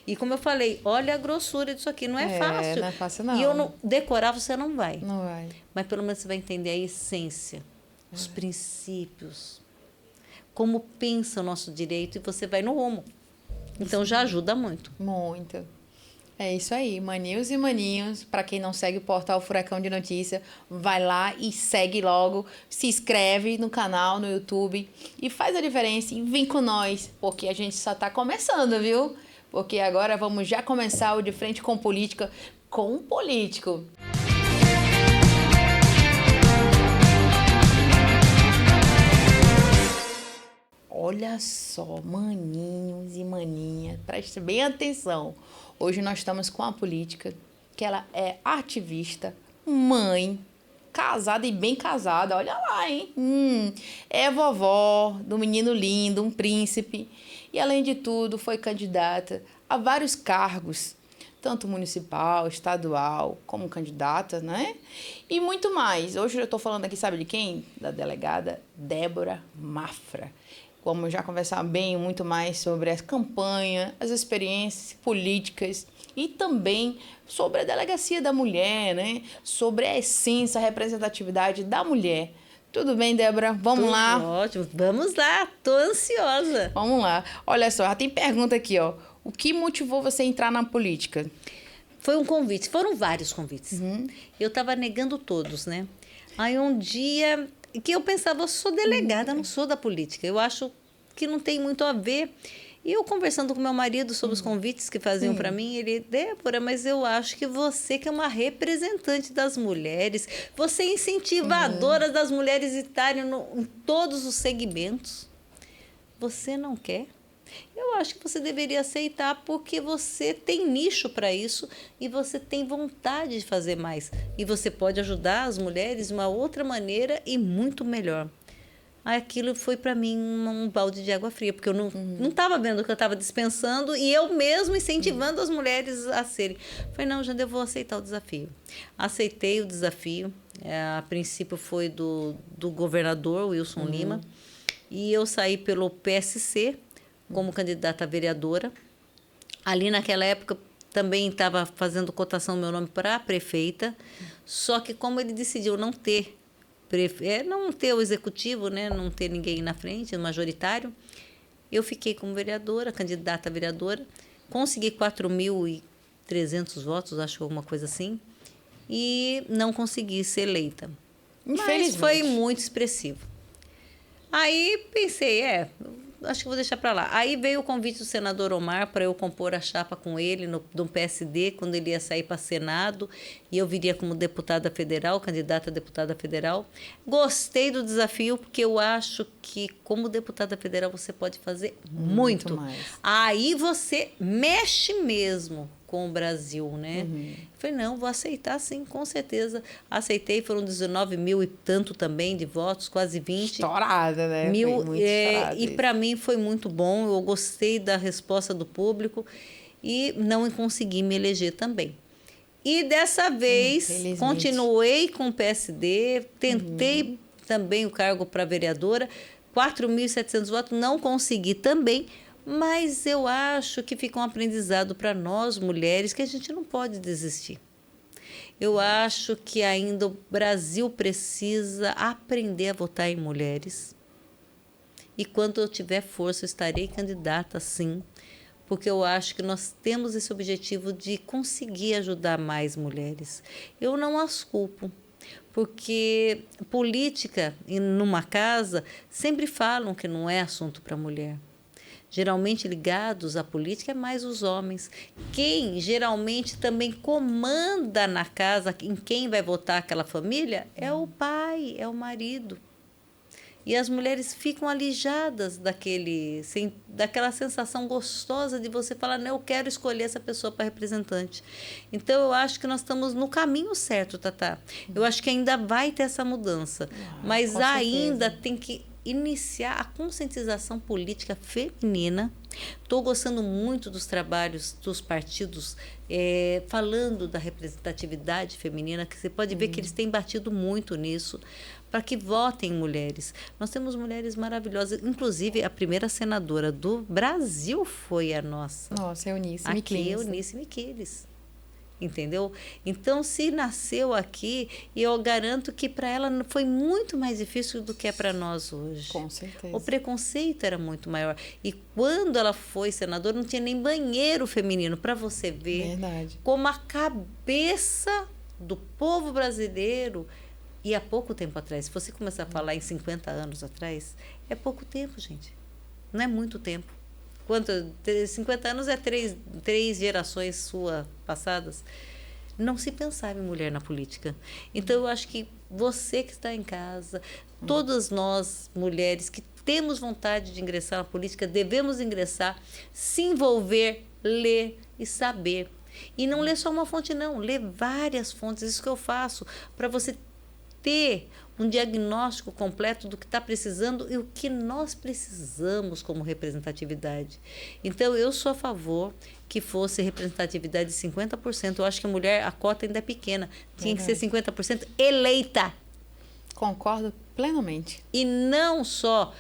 Speaker 2: E como eu falei, olha a grossura disso aqui, não é fácil.
Speaker 1: Não é fácil, não.
Speaker 2: E eu não decorar, você não vai.
Speaker 1: Não vai.
Speaker 2: Mas pelo menos você vai entender a essência, os princípios, como pensa o nosso direito e você vai no rumo. Então, já ajuda muito.
Speaker 1: Muito. É isso aí, maninhos e maninhos. Para quem não segue o portal Furacão de Notícia, vai lá e segue logo, se inscreve no canal, no YouTube e faz a diferença e vem com nós, porque a gente só tá começando, viu? Porque agora vamos já começar o De Frente com Política com um político. Olha só, maninhos e maninhas, preste bem atenção. Hoje nós estamos com a política, que ela é ativista, mãe, casada e bem casada, olha lá, hein? É vovó do menino lindo, um príncipe. E além de tudo, foi candidata a vários cargos, tanto municipal, estadual, como candidata, né? E muito mais. Hoje eu estou falando aqui, sabe de quem? Da delegada Débora Mafra. Vamos já conversar muito mais sobre a campanha, as experiências políticas e também sobre a delegacia da mulher, né? Sobre a essência, a representatividade da mulher. Tudo bem, Débora? Vamos lá?
Speaker 2: Ótimo, vamos lá, tô ansiosa.
Speaker 1: Vamos lá. Olha só, já tem pergunta aqui, ó. O que motivou você a entrar na política?
Speaker 2: Foi um convite, foram vários convites. Eu estava negando todos, né? Aí um dia que eu pensava, eu sou delegada, não sou da política. Eu acho que não tem muito a ver. E eu conversando com meu marido sobre os convites que faziam para mim, ele, Débora, mas eu acho que você que é uma representante das mulheres, você é incentivadora das mulheres estarem em todos os segmentos. Você não quer? Eu acho que você deveria aceitar porque você tem nicho para isso e você tem vontade de fazer mais. E você pode ajudar as mulheres de uma outra maneira e muito melhor. Aquilo foi para mim um balde de água fria, porque eu não estava vendo o que eu estava dispensando e eu mesmo incentivando as mulheres a serem. Falei, não, Jandê, eu vou aceitar o desafio. Aceitei o desafio. A princípio foi do governador Wilson Lima. E eu saí pelo PSC como candidata a vereadora. Ali naquela época também estava fazendo cotação meu nome para prefeita, só que como ele decidiu não ter o executivo, né, não ter ninguém na frente, majoritário, eu fiquei como vereadora, candidata a vereadora, consegui 4.300 votos, acho alguma coisa assim, e não consegui ser eleita. Mas foi muito expressivo. Aí pensei, acho que vou deixar para lá. Aí veio o convite do senador Omar para eu compor a chapa com ele no PSD, quando ele ia sair para Senado, e eu viria como deputada federal, candidata a deputada federal. Gostei do desafio, porque eu acho que como deputada federal você pode fazer muito
Speaker 1: mais.
Speaker 2: Aí você mexe mesmo com o Brasil, né? Falei, não, vou aceitar sim, com certeza. Aceitei, foram 19 mil e tanto também de votos, quase 20.
Speaker 1: Estourada, né? Foi muito estourada
Speaker 2: E para mim foi muito bom, eu gostei da resposta do público e não consegui me eleger também. E dessa vez, continuei com o PSD, tentei também o cargo para vereadora, 4.700 votos, não consegui também, mas eu acho que fica um aprendizado para nós, mulheres, que a gente não pode desistir. Eu acho que ainda o Brasil precisa aprender a votar em mulheres. E quando eu tiver força, eu estarei candidata, sim, porque eu acho que nós temos esse objetivo de conseguir ajudar mais mulheres. Eu não as culpo, porque política, numa casa, sempre falam que não é assunto para mulher. Geralmente ligados à política é mais os homens. Quem geralmente também comanda na casa em quem vai votar aquela família é o pai, é o marido. E as mulheres ficam alijadas daquela sensação gostosa de você falar, não, eu quero escolher essa pessoa para representante. Então, eu acho que nós estamos no caminho certo, Tatá. Eu acho que ainda vai ter essa mudança. Mas ainda tem que iniciar a conscientização política feminina. Estou gostando muito dos trabalhos dos partidos falando da representatividade feminina, que você pode ver que eles têm batido muito nisso, para que votem mulheres. Nós temos mulheres maravilhosas, inclusive a primeira senadora do Brasil foi a nossa.
Speaker 1: Nossa, Eunice
Speaker 2: Aqui,
Speaker 1: Miquelis.
Speaker 2: Eunice Miquelis. entendeu? Então, se nasceu aqui, eu garanto que para ela foi muito mais difícil do que é para nós hoje.
Speaker 1: Com certeza.
Speaker 2: O preconceito era muito maior. E quando ela foi senadora, não tinha nem banheiro feminino, para você ver
Speaker 1: Verdade.
Speaker 2: como a cabeça do povo brasileiro. E há pouco tempo atrás, se você começar a falar em 50 anos atrás, é pouco tempo, gente. Não é muito tempo. 50 anos é três gerações suas passadas. Não se pensava em mulher na política. Então, eu acho que você que está em casa, todas nós, mulheres, que temos vontade de ingressar na política, devemos ingressar, se envolver, ler e saber. E não ler só uma fonte, não. Ler várias fontes. Isso que eu faço, para você ter um diagnóstico completo do que está precisando e o que nós precisamos como representatividade. Então, eu sou a favor que fosse representatividade de 50%. Eu acho que a mulher, a cota ainda é pequena. Tinha que ser 50% eleita.
Speaker 1: Concordo plenamente.
Speaker 2: E não só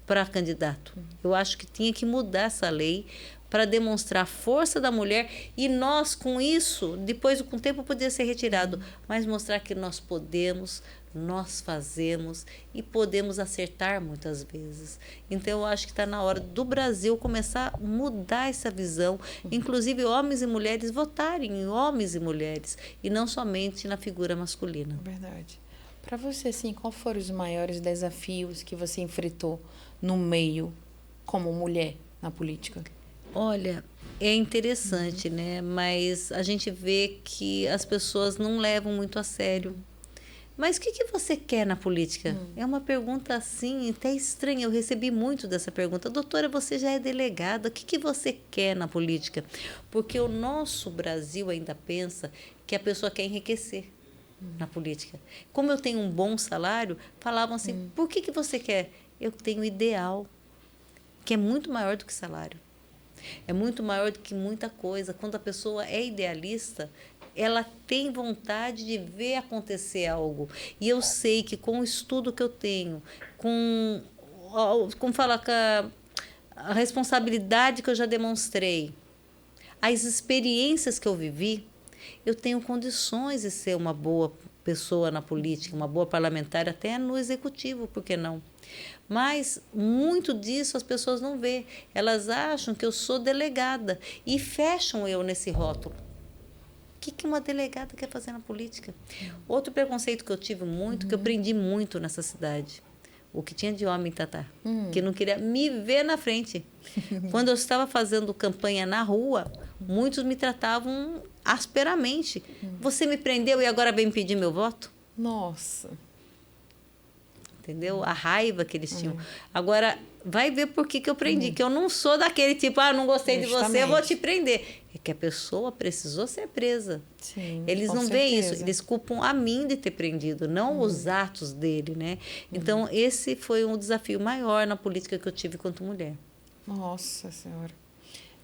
Speaker 2: para candidato. Eu acho que tinha que mudar essa lei para demonstrar a força da mulher e nós, com isso, depois com o tempo podia ser retirado, mas mostrar que nós podemos, nós fazemos e podemos acertar muitas vezes. Então, eu acho que está na hora do Brasil começar a mudar essa visão, inclusive homens e mulheres votarem em homens e mulheres, e não somente na figura masculina.
Speaker 1: Verdade. Para você, assim, qual foram os maiores desafios que você enfrentou no meio como mulher na política?
Speaker 2: Olha, é interessante, né? Mas a gente vê que as pessoas não levam muito a sério. Mas o que você quer na política? É uma pergunta assim, até estranha. Eu recebi muito dessa pergunta. Doutora, você já é delegada. O que você quer na política? Porque o nosso Brasil ainda pensa que a pessoa quer enriquecer na política. Como eu tenho um bom salário, falavam assim, por que você quer? Eu tenho ideal, que é muito maior do que salário. É muito maior do que muita coisa. Quando a pessoa é idealista, ela tem vontade de ver acontecer algo. E eu sei que com o estudo que eu tenho, como fala, com a responsabilidade que eu já demonstrei, as experiências que eu vivi, eu tenho condições de ser uma boa pessoa na política, uma boa parlamentar, até no executivo, por que não? Mas muito disso as pessoas não vê. Elas acham que eu sou delegada e fecham eu nesse rótulo. O que uma delegada quer fazer na política? Outro preconceito que eu tive muito, que eu aprendi muito nessa cidade, o que tinha de homem, Tatá, que não queria me ver na frente. Quando eu estava fazendo campanha na rua, muitos me tratavam asperamente. Você me prendeu e agora vem pedir meu voto?
Speaker 1: Nossa.
Speaker 2: Entendeu? A raiva que eles tinham. Agora, vai ver por que eu prendi. Que eu não sou daquele tipo, não gostei de você, eu vou te prender. É que a pessoa precisou ser presa.
Speaker 1: Sim,
Speaker 2: eles não veem isso. Eles culpam a mim de ter prendido, não os atos dele, né? Então, esse foi um desafio maior na política que eu tive quanto mulher.
Speaker 1: Nossa Senhora.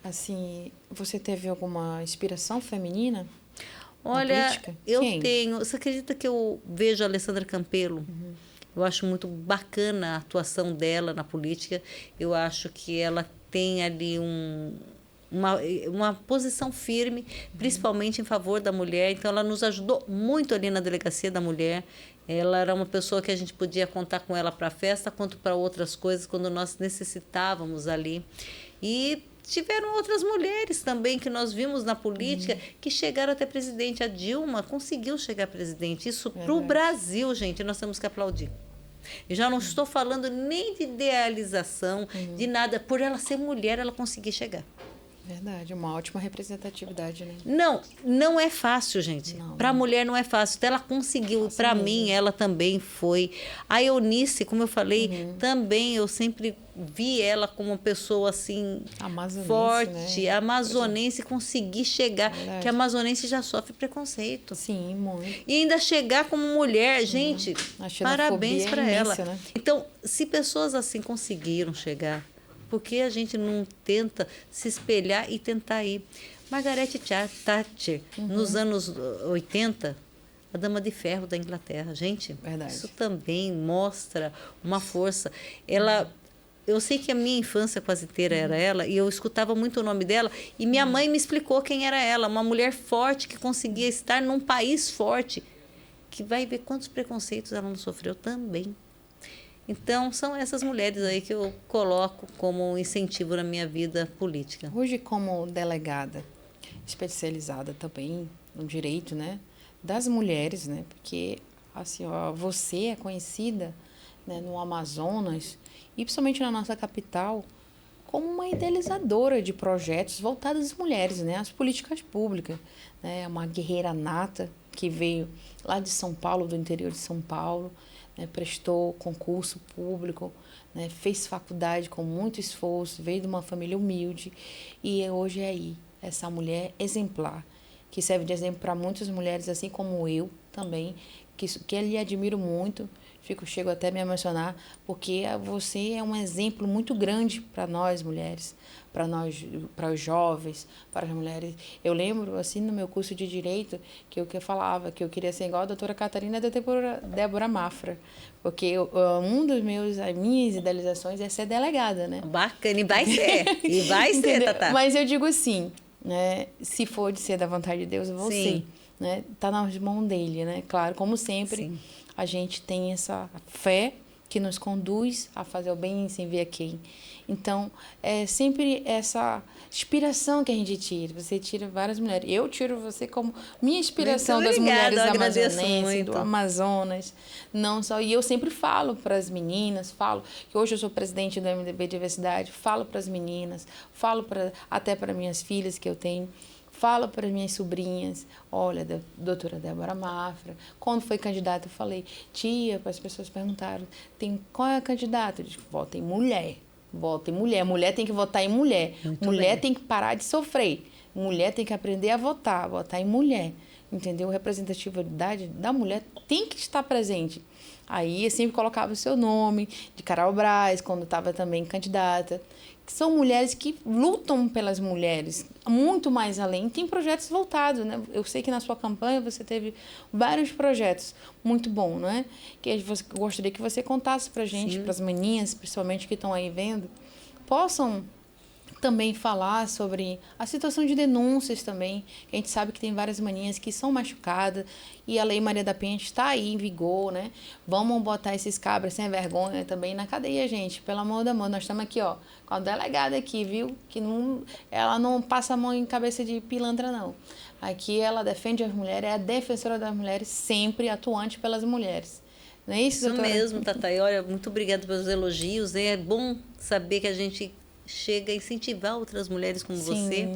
Speaker 1: Assim, você teve alguma inspiração feminina?
Speaker 2: Olha, eu tenho. Você acredita que eu vejo a Alessandra Campelo? Eu acho muito bacana a atuação dela na política. Eu acho que ela tem ali uma posição firme, principalmente em favor da mulher. Então, ela nos ajudou muito ali na Delegacia da Mulher. Ela era uma pessoa que a gente podia contar com ela para a festa, quanto para outras coisas, quando nós necessitávamos ali. E tiveram outras mulheres também que nós vimos na política que chegaram até presidente. A Dilma conseguiu chegar a presidente. Isso para o Brasil, gente, nós temos que aplaudir. Eu já não estou falando nem de idealização, de nada. Por ela ser mulher, ela conseguiu chegar.
Speaker 1: Verdade, uma ótima representatividade, né?
Speaker 2: Não é fácil, gente. Para a mulher não é fácil. Então, ela conseguiu. Para mim, ela também foi. A Eunice, como eu falei, também eu sempre vi ela como uma pessoa assim forte, né? Amazonense, conseguir chegar. Verdade. Que a amazonense já sofre preconceito.
Speaker 1: Sim, muito.
Speaker 2: E ainda chegar como mulher, gente, parabéns para ela. Né? Então, se pessoas assim conseguiram chegar, por que a gente não tenta se espelhar e tentar ir? Margaret Thatcher, nos anos 80, a Dama de Ferro da Inglaterra. Gente, isso também mostra uma força. Ela eu sei que a minha infância quase inteira era ela, e eu escutava muito o nome dela, e minha mãe me explicou quem era ela, uma mulher forte que conseguia estar num país forte, que vai ver quantos preconceitos ela não sofreu também. Então, são essas mulheres aí que eu coloco como um incentivo na minha vida política.
Speaker 1: Hoje, como delegada especializada também no direito, né, das mulheres, né, porque assim, ó, você é conhecida, né, no Amazonas e principalmente na nossa capital como uma idealizadora de projetos voltados às mulheres, né, às políticas públicas, né, uma guerreira nata que veio lá de São Paulo, do interior de São Paulo, né, prestou concurso público, né, fez faculdade com muito esforço, veio de uma família humilde e hoje é aí essa mulher exemplar, que serve de exemplo para muitas mulheres, assim como eu também, que eu lhe admiro muito, chego até a me emocionar, porque você é um exemplo muito grande para nós mulheres, para nós, para os jovens, para as mulheres. Eu lembro, assim, no meu curso de Direito, que eu falava que eu queria ser igual a doutora Catarina da Débora Mafra, porque as minhas idealizações é ser delegada, né?
Speaker 2: Bacana, e vai ser, Tatá.
Speaker 1: Mas eu digo assim, né, se for de ser da vontade de Deus, eu vou ser, né? Tá nas mãos dele, né? Claro, como sempre, sim, a gente tem essa fé que nos conduz a fazer o bem sem ver a quem. Então, é sempre essa inspiração que a gente tira. Você tira várias mulheres. Eu tiro você como minha inspiração das mulheres amazonenses, do Amazonas. Não só. E eu sempre falo para as meninas, falo que hoje eu sou presidente do MDB Diversidade, falo para as meninas, falo até para minhas filhas que eu tenho. Falo para as minhas sobrinhas, olha, da doutora Débora Mafra, quando foi candidata, eu falei, tia, as pessoas perguntaram, qual é a candidata? Eu disse, vota em mulher, vota em mulher, mulher tem que votar em mulher, mulher tem que parar de sofrer, mulher tem que aprender a votar em mulher, entendeu? A representatividade da mulher tem que estar presente. Aí eu sempre colocava o seu nome, de Carol Braz, quando estava também candidata, que são mulheres que lutam pelas mulheres, muito mais além. Tem projetos voltados, né? Eu sei que na sua campanha você teve vários projetos muito bons, não é? Que eu gostaria que você contasse para a gente, para as meninas, principalmente que estão aí vendo, possam também falar sobre a situação de denúncias também. A gente sabe que tem várias maninhas que são machucadas e a Lei Maria da Penha está aí em vigor, né? Vamos botar esses cabras sem vergonha também na cadeia, gente. Pelo amor de Deus, nós estamos aqui, ó, com a delegada aqui, viu? Que ela não passa a mão em cabeça de pilantra, não. Aqui ela defende as mulheres, é a defensora das mulheres, sempre atuante pelas mulheres. Não é isso, doutora?
Speaker 2: Isso mesmo, Tatá. E olha, muito obrigada pelos elogios. É bom saber que a gente chega a incentivar outras mulheres como você.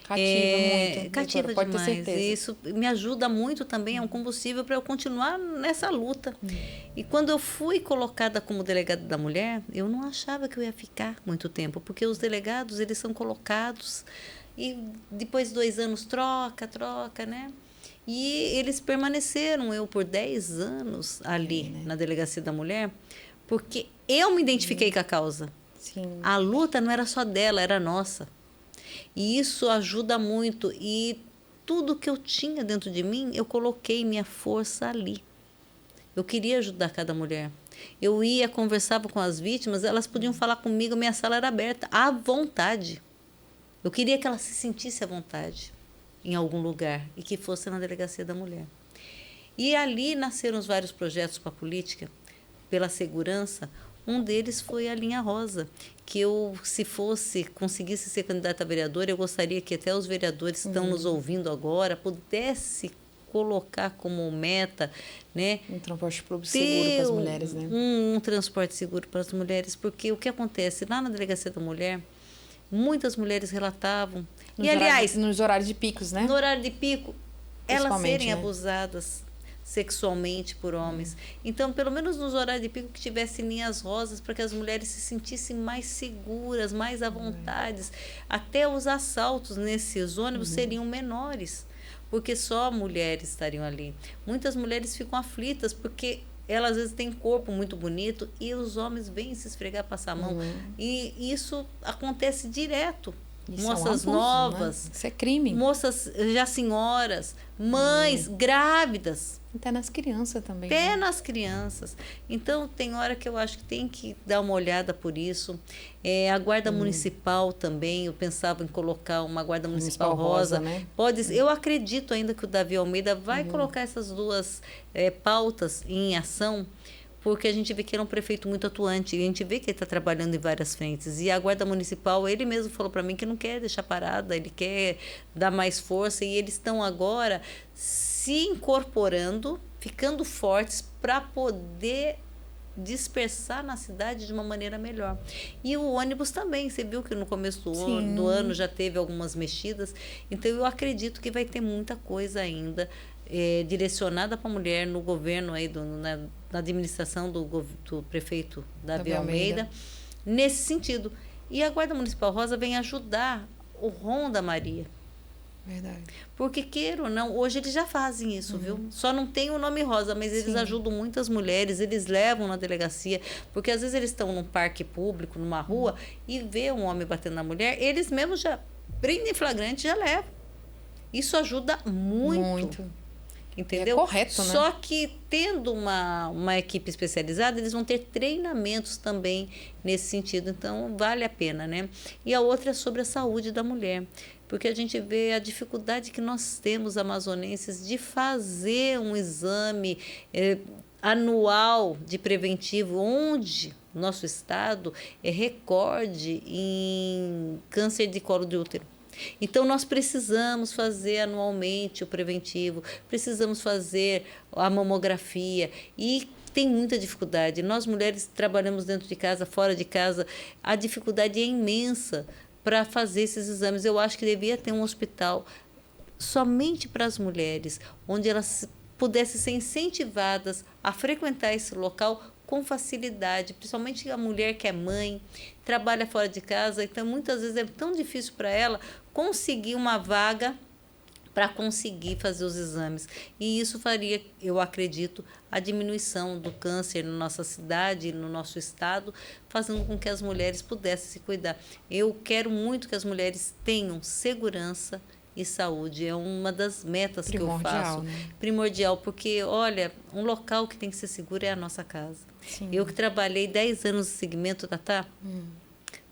Speaker 1: Cativa muito.
Speaker 2: Cativa
Speaker 1: pode
Speaker 2: demais.
Speaker 1: Ter certeza.
Speaker 2: E isso me ajuda muito também, é um combustível para eu continuar nessa luta. E quando eu fui colocada como delegada da mulher, eu não achava que eu ia ficar muito tempo, porque os delegados, eles são colocados e depois de 2 anos troca, né? E eles permaneceram, eu por 10 anos ali na Delegacia da Mulher, porque eu me identifiquei com a causa.
Speaker 1: Sim.
Speaker 2: A luta não era só dela, era nossa. E isso ajuda muito. E tudo que eu tinha dentro de mim, eu coloquei minha força ali. Eu queria ajudar cada mulher. Eu ia, conversava com as vítimas, elas podiam falar comigo, minha sala era aberta, à vontade. Eu queria que elas se sentissem à vontade em algum lugar e que fosse na Delegacia da Mulher. E ali nasceram os vários projetos para a política, pela segurança. Um deles foi a Linha Rosa, que eu, se conseguisse ser candidata a vereadora, eu gostaria que até os vereadores que estão nos ouvindo agora pudesse colocar como meta, né?
Speaker 1: Um transporte público seguro para as mulheres, né?
Speaker 2: Um transporte seguro para as mulheres, porque o que acontece lá na Delegacia da Mulher, muitas mulheres relatavam,
Speaker 1: nos horários de picos, né?
Speaker 2: No horário de pico, elas serem abusadas sexualmente por homens. Então, pelo menos nos horários de pico que tivesse linhas rosas para que as mulheres se sentissem mais seguras, mais à vontade. Até os assaltos nesses ônibus seriam menores, porque só mulheres estariam ali. Muitas mulheres ficam aflitas porque elas às vezes têm corpo muito bonito e os homens vêm se esfregar, passar a mão. E isso acontece direto
Speaker 1: Isso
Speaker 2: moças
Speaker 1: é um abuso,
Speaker 2: novas,
Speaker 1: né? Isso é crime.
Speaker 2: moças já senhoras, mães grávidas.
Speaker 1: Até nas crianças também.
Speaker 2: Até
Speaker 1: né?
Speaker 2: nas crianças. Então, tem hora que eu acho que tem que dar uma olhada por isso. A guarda municipal também, eu pensava em colocar uma guarda municipal rosa.
Speaker 1: Né?
Speaker 2: Eu acredito ainda que o Davi Almeida vai colocar essas duas pautas em ação, porque a gente vê que ele é um prefeito muito atuante, e a gente vê que ele está trabalhando em várias frentes. E a Guarda Municipal, ele mesmo falou para mim que não quer deixar parada, ele quer dar mais força, e eles estão agora se incorporando, ficando fortes para poder dispersar na cidade de uma maneira melhor. E o ônibus também, você viu que no começo do ano já teve algumas mexidas, então eu acredito que vai ter muita coisa ainda direcionada para a mulher no governo aí na administração do prefeito Davi Almeida, nesse sentido. E a Guarda Municipal Rosa vem ajudar o Ronda Maria.
Speaker 1: Verdade.
Speaker 2: Porque, queira ou não, hoje eles já fazem isso, viu? Só não tem o nome rosa, mas eles ajudam muitas mulheres, eles levam na delegacia, porque às vezes eles estão num parque público, numa rua, e vê um homem batendo na mulher, eles mesmos já prendem flagrante e já levam. Isso ajuda muito. Entendeu?
Speaker 1: É correto, né?
Speaker 2: Só que tendo uma equipe especializada, eles vão ter treinamentos também nesse sentido, então vale a pena, né? E a outra é sobre a saúde da mulher, porque a gente vê a dificuldade que nós temos, amazonenses, de fazer um exame anual de preventivo, onde nosso estado é recorde em câncer de colo de útero. Então, nós precisamos fazer anualmente o preventivo, precisamos fazer a mamografia e tem muita dificuldade. Nós, mulheres, trabalhamos dentro de casa, fora de casa, a dificuldade é imensa para fazer esses exames. Eu acho que devia ter um hospital somente para as mulheres, onde elas pudessem ser incentivadas a frequentar esse local com facilidade, principalmente a mulher que é mãe, trabalha fora de casa, então muitas vezes é tão difícil para ela conseguir uma vaga para conseguir fazer os exames. E isso faria, eu acredito, a diminuição do câncer na nossa cidade, no nosso estado, fazendo com que as mulheres pudessem se cuidar. Eu quero muito que as mulheres tenham segurança e saúde, é uma das metas que eu faço.
Speaker 1: Né?
Speaker 2: Primordial, porque, olha, um local que tem que ser seguro é a nossa casa.
Speaker 1: Sim.
Speaker 2: Eu que trabalhei 10 anos no segmento, Tatá,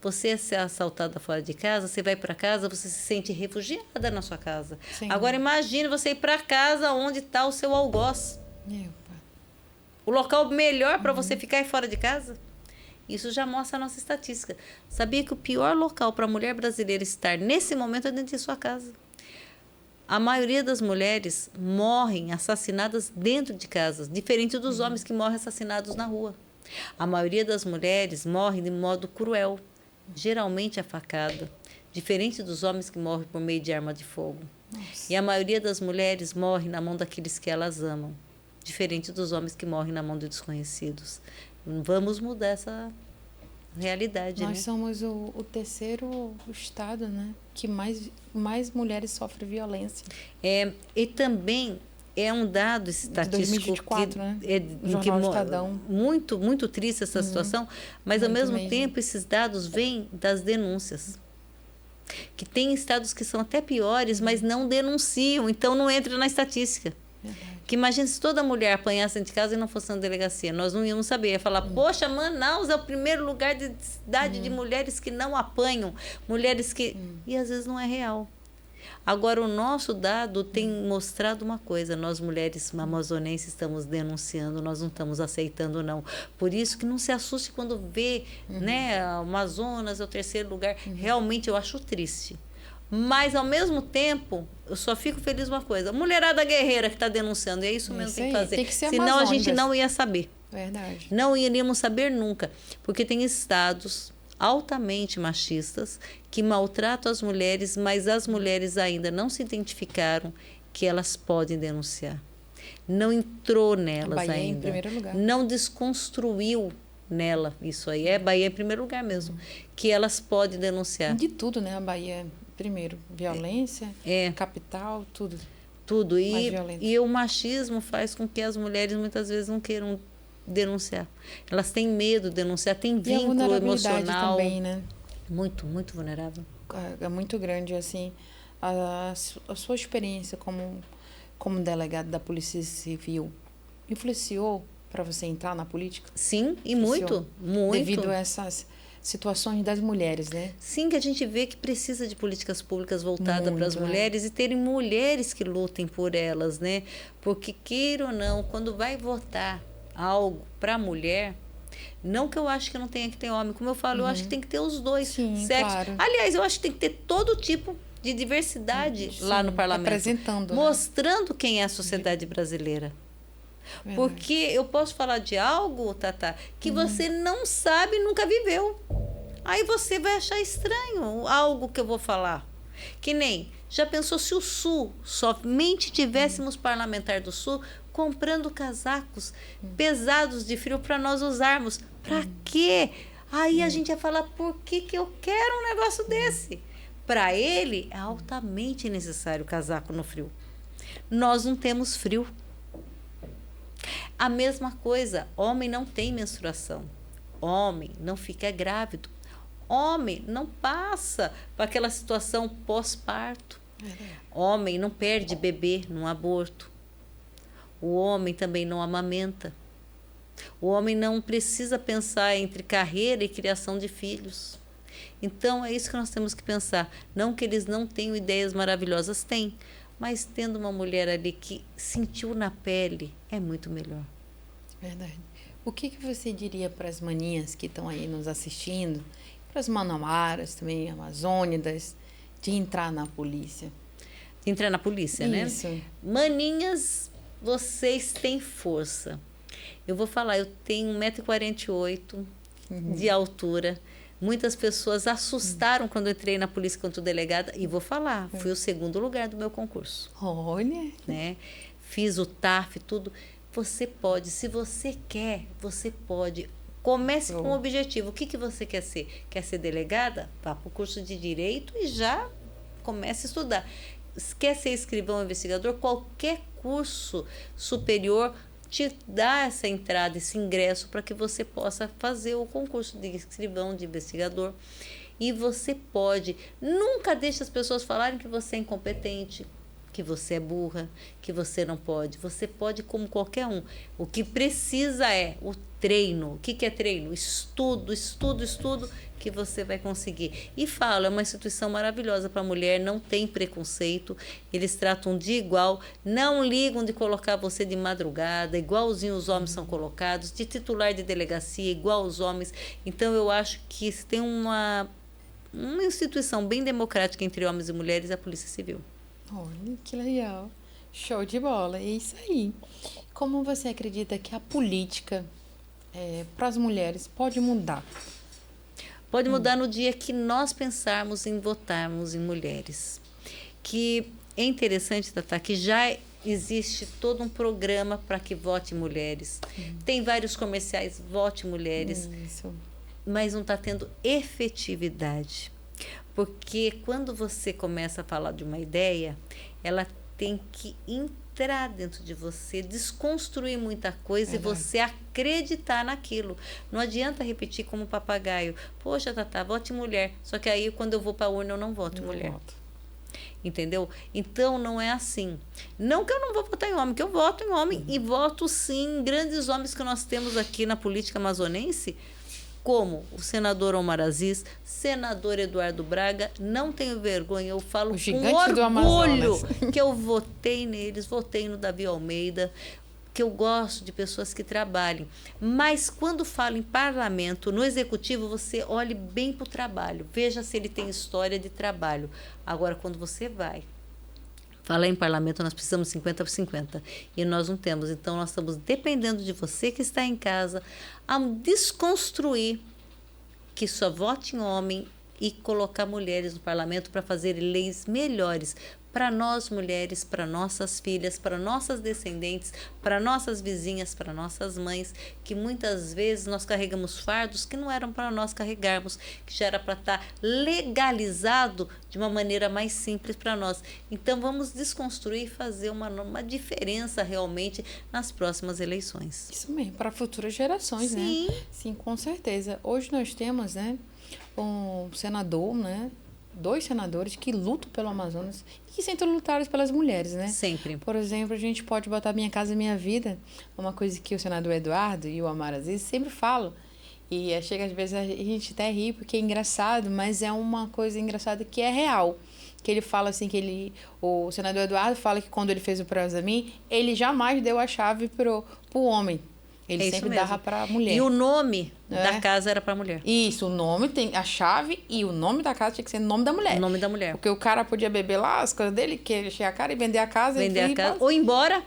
Speaker 2: você é assaltada fora de casa, você vai para casa, você se sente refugiada na sua casa.
Speaker 1: Sim.
Speaker 2: Agora, imagine você ir para casa onde está o seu algoz. O local melhor para você ficar é fora de casa. Isso já mostra a nossa estatística. Sabia que o pior local para a mulher brasileira estar nesse momento é dentro de sua casa? A maioria das mulheres morrem assassinadas dentro de casa, diferente dos homens que morrem assassinados na rua. A maioria das mulheres morrem de modo cruel, geralmente a facada, diferente dos homens que morrem por meio de arma de fogo.
Speaker 1: Nossa.
Speaker 2: E a maioria das mulheres morre na mão daqueles que elas amam, diferente dos homens que morrem na mão de desconhecidos. Vamos mudar essa realidade,
Speaker 1: Nós
Speaker 2: né?
Speaker 1: somos o terceiro estado, né, que mais mulheres sofrem violência.
Speaker 2: E também é um dado estatístico
Speaker 1: 2024,
Speaker 2: que
Speaker 1: né?
Speaker 2: Jornal
Speaker 1: Estadão.
Speaker 2: muito triste essa situação, mas ao mesmo
Speaker 1: mesmo.
Speaker 2: tempo esses dados vêm das denúncias. Que tem estados que são até piores, mas não denunciam, então não entra na estatística.
Speaker 1: Verdade.
Speaker 2: Que imagina se toda mulher apanhasse dentro de casa e não fosse na delegacia. Nós não íamos saber. Ia falar, poxa, Manaus é o primeiro lugar de cidade de mulheres que não apanham. Mulheres que... E às vezes não é real. Agora, o nosso dado tem mostrado uma coisa. Nós, mulheres amazonenses, estamos denunciando. Nós não estamos aceitando, não. Por isso que não se assuste quando vê, né, Amazonas é o terceiro lugar. Realmente, eu acho triste. Mas, ao mesmo tempo, eu só fico feliz uma coisa. Mulherada guerreira que está denunciando. E é isso mesmo que tem que fazer.
Speaker 1: Tem que ser
Speaker 2: Senão, a gente não ia saber.
Speaker 1: Verdade.
Speaker 2: Não iríamos saber nunca. Porque tem estados altamente machistas que maltratam as mulheres, mas as mulheres ainda não se identificaram que elas podem denunciar. Não entrou nelas
Speaker 1: Bahia
Speaker 2: ainda.
Speaker 1: em primeiro lugar.
Speaker 2: Não desconstruiu nela. Isso aí é Bahia em primeiro lugar mesmo. Que elas podem denunciar.
Speaker 1: De tudo, né? A Bahia, primeiro, violência, capital, tudo.
Speaker 2: Tudo.
Speaker 1: Mais violento.
Speaker 2: E o machismo faz com que as mulheres muitas vezes não queiram denunciar. Elas têm medo de denunciar, têm
Speaker 1: E a
Speaker 2: vínculo
Speaker 1: vulnerabilidade
Speaker 2: emocional.
Speaker 1: também, né?
Speaker 2: Muito vulnerável.
Speaker 1: é muito grande, assim, a sua experiência como delegado da Polícia Civil influenciou para você entrar na política?
Speaker 2: Sim, e
Speaker 1: Influenciou?
Speaker 2: muito.
Speaker 1: Devido a essas situações das mulheres, né?
Speaker 2: Sim, que a gente vê que precisa de políticas públicas voltadas para as mulheres e terem mulheres que lutem por elas, né? Porque, queira ou não, quando vai votar algo para a mulher, não que eu acho que não tenha que ter homem, como eu falo, eu acho que tem que ter os dois sexos.
Speaker 1: Claro.
Speaker 2: Aliás, eu acho que tem que ter todo tipo de diversidade lá no parlamento.
Speaker 1: Apresentando.
Speaker 2: Mostrando quem é a sociedade brasileira.
Speaker 1: Verdade.
Speaker 2: Porque eu posso falar de algo, Tata, que você não sabe, nunca viveu. Aí você vai achar estranho algo que eu vou falar. Que nem, já pensou se o Sul, somente tivéssemos parlamentar do Sul, comprando casacos pesados de frio para nós usarmos? Para quê? Aí a gente ia falar, por que eu quero um negócio desse? Para ele, é altamente necessário casaco no frio. Nós não temos frio. A mesma coisa, homem não tem menstruação. Homem não fica grávido. Homem não passa para aquela situação pós-parto. Homem não perde bebê num aborto. O homem também não amamenta. O homem não precisa pensar entre carreira e criação de filhos. Então, é isso que nós temos que pensar. Não que eles não tenham ideias maravilhosas, têm. Mas tendo uma mulher ali que sentiu na pele, é muito melhor.
Speaker 1: Verdade. O que você diria para as maninhas que estão aí nos assistindo, para as manauaras também, amazônidas, de entrar na polícia?
Speaker 2: De entrar na polícia,
Speaker 1: Isso.
Speaker 2: né? Maninhas, vocês têm força. Eu vou falar, eu tenho 1,48 m de altura. Muitas pessoas assustaram quando eu entrei na polícia quanto delegada. E vou falar, fui o segundo lugar do meu concurso.
Speaker 1: Olha!
Speaker 2: Né? Fiz o TAF, tudo. Você pode, se você quer, você pode. Comece com um objetivo. O que você quer ser? Quer ser delegada? Vá para o curso de Direito e já comece a estudar. Quer ser escrivão ou investigador? Qualquer curso superior te dá essa entrada, esse ingresso para que você possa fazer o concurso de escrivão, de investigador. E você pode. Nunca deixe as pessoas falarem que você é incompetente, que você é burra, que você não pode. Você pode como qualquer um. O que precisa é o treino. O que é treino? Estudo, estudo, estudo, que você vai conseguir. E falo, é uma instituição maravilhosa para a mulher, não tem preconceito, eles tratam de igual, não ligam de colocar você de madrugada, igualzinho os homens são colocados, de titular de delegacia, igual os homens. Então, eu acho que se tem uma instituição bem democrática entre homens e mulheres, é a Polícia Civil.
Speaker 1: Olha, que legal. Show de bola. É isso aí. Como você acredita que a política para as mulheres pode mudar?
Speaker 2: Pode mudar no dia que nós pensarmos em votarmos em mulheres. Que é interessante, Tata, que já existe todo um programa para que vote mulheres. Tem vários comerciais, vote mulheres.
Speaker 1: Isso.
Speaker 2: Mas não está tendo efetividade. Porque quando você começa a falar de uma ideia, ela tem que entrar dentro de você, desconstruir muita coisa e você acreditar naquilo. Não adianta repetir como papagaio. Poxa, Tata, vote mulher. Só que aí, quando eu vou para a urna, eu não voto mulher. Entendeu? Então, não é assim. Não que eu não vou votar em homem, que eu voto em homem. E voto, sim, em grandes homens que nós temos aqui na política amazonense, como o senador Omar Aziz, senador Eduardo Braga. Não tenho vergonha, eu falo com orgulho que eu votei neles, votei no Davi Almeida, que eu gosto de pessoas que trabalhem. Mas quando falo em parlamento, no executivo, você olhe bem para o trabalho, veja se ele tem história de trabalho. Agora, quando você vai falar em parlamento, nós precisamos 50-50 e nós não temos. Então, nós estamos dependendo de você que está em casa a desconstruir que só vote em homem e colocar mulheres no parlamento para fazer leis melhores para nós mulheres, para nossas filhas, para nossas descendentes, para nossas vizinhas, para nossas mães, que muitas vezes nós carregamos fardos que não eram para nós carregarmos, que já era para estar legalizado de uma maneira mais simples para nós. Então, vamos desconstruir e fazer uma diferença realmente nas próximas eleições.
Speaker 1: Isso mesmo, para futuras gerações,
Speaker 2: Sim.
Speaker 1: né? Sim, com certeza. Hoje nós temos, né, um senador, né, 2 senadores que lutam pelo Amazonas e que sempre lutaram pelas mulheres, né?
Speaker 2: Sempre.
Speaker 1: Por exemplo, a gente pode botar Minha Casa Minha Vida, uma coisa que o senador Eduardo e o Amaro Aziz sempre falam. E chega às vezes a gente até ri porque é engraçado, mas é uma coisa engraçada que é real. Que ele fala assim, o senador Eduardo fala que quando ele fez o Pró-Exame, ele jamais deu a chave pro homem. Ele sempre dava para a mulher.
Speaker 2: E o nome da casa era para a mulher.
Speaker 1: Isso, o nome tem a chave e o nome da casa tinha que ser o nome da mulher.
Speaker 2: O nome da mulher.
Speaker 1: Porque o cara podia beber lá as coisas dele, querer encher a cara e vender a casa.
Speaker 2: Vender a casa. Ou ir embora.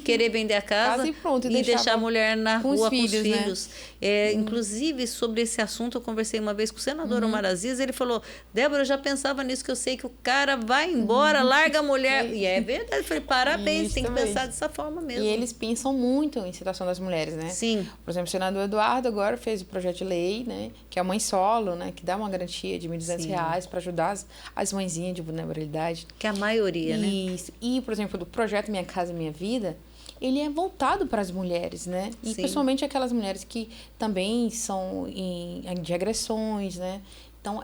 Speaker 2: Querer vender a casa.
Speaker 1: E pronto.
Speaker 2: E deixar a mulher na rua com os filhos.
Speaker 1: Né?
Speaker 2: Inclusive, sobre esse assunto, eu conversei uma vez com o senador Omar Aziz. Ele falou, Débora, eu já pensava nisso, que eu sei que o cara vai embora, larga a mulher. E é verdade. Eu falei, parabéns, tem que pensar dessa forma mesmo.
Speaker 1: E eles pensam muito em situação das mulheres, né?
Speaker 2: Sim.
Speaker 1: Por exemplo, o senador Eduardo agora fez o projeto de lei, né? Que é a mãe solo, né? Que dá uma garantia de R$ 1.200 para ajudar as mãezinhas de vulnerabilidade.
Speaker 2: Que é a maioria, né?
Speaker 1: Isso. E, por exemplo, do projeto Minha Casa Minha Vida, ele é voltado para as mulheres, né? E principalmente aquelas mulheres que também são de agressões, né? Então,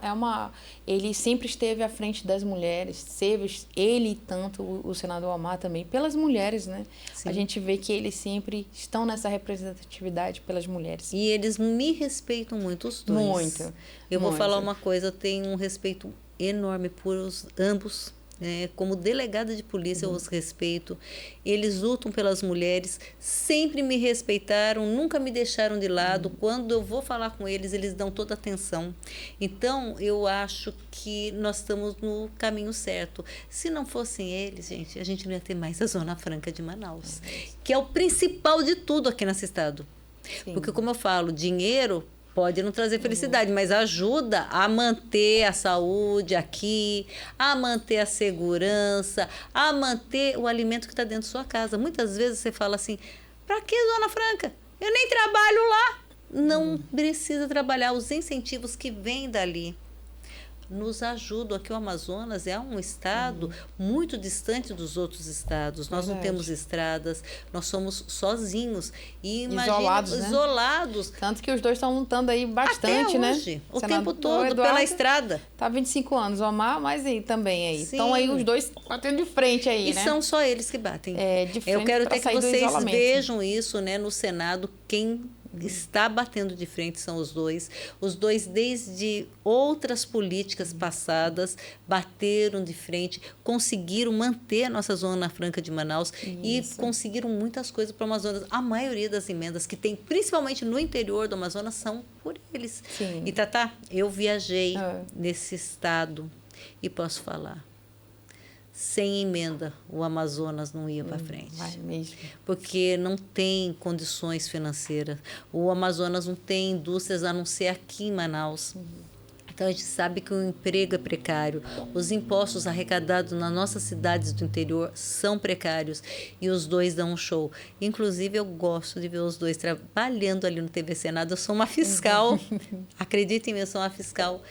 Speaker 1: ele sempre esteve à frente das mulheres, ele e tanto o senador Amar também, pelas mulheres, né? Sim. A gente vê que eles sempre estão nessa representatividade pelas mulheres.
Speaker 2: E eles me respeitam muito, os dois.
Speaker 1: Muito.
Speaker 2: Eu vou falar uma coisa, eu tenho um respeito enorme por ambos. Como delegada de polícia, eu os respeito. Eles lutam pelas mulheres, sempre me respeitaram, nunca me deixaram de lado. Quando eu vou falar com eles, eles dão toda a atenção. Então, eu acho que nós estamos no caminho certo. Se não fossem eles, gente, a gente não ia ter mais a Zona Franca de Manaus, que é o principal de tudo aqui nesse estado. Sim. Porque, como eu falo, dinheiro pode não trazer felicidade, mas ajuda a manter a saúde aqui, a manter a segurança, a manter o alimento que está dentro da sua casa. Muitas vezes você fala assim, para que Zona Franca? Eu nem trabalho lá. Não precisa trabalhar. Os incentivos que vêm dali nos ajudam. Aqui o Amazonas é um estado muito distante dos outros estados. Nós não temos estradas, nós somos sozinhos. E isolados.
Speaker 1: Tanto que os dois estão lutando aí bastante,
Speaker 2: até hoje,
Speaker 1: né?
Speaker 2: O tempo todo, pela estrada.
Speaker 1: Tá 25 anos, o Amar, mas aí também aí. Estão aí os dois batendo de frente aí, né?
Speaker 2: E são só eles que batem.
Speaker 1: De frente.
Speaker 2: Eu quero até que vocês vejam isso, né, no Senado, quem está batendo de frente são os dois. Os dois, desde outras políticas passadas, bateram de frente, conseguiram manter a nossa Zona Franca de Manaus e conseguiram muitas coisas para o Amazonas. A maioria das emendas que tem, principalmente no interior do Amazonas, são por eles.
Speaker 1: Sim.
Speaker 2: E, Tatá, eu viajei nesse estado e posso falar, sem emenda, o Amazonas não ia para frente.
Speaker 1: Vai mesmo.
Speaker 2: Porque não tem condições financeiras. O Amazonas não tem indústrias a não ser aqui em Manaus. Então, a gente sabe que o emprego é precário. Os impostos arrecadados nas nossas cidades do interior são precários. E os dois dão um show. Inclusive, eu gosto de ver os dois trabalhando ali no TV Senado. Eu sou uma fiscal. Acreditem em mim, eu sou uma fiscal.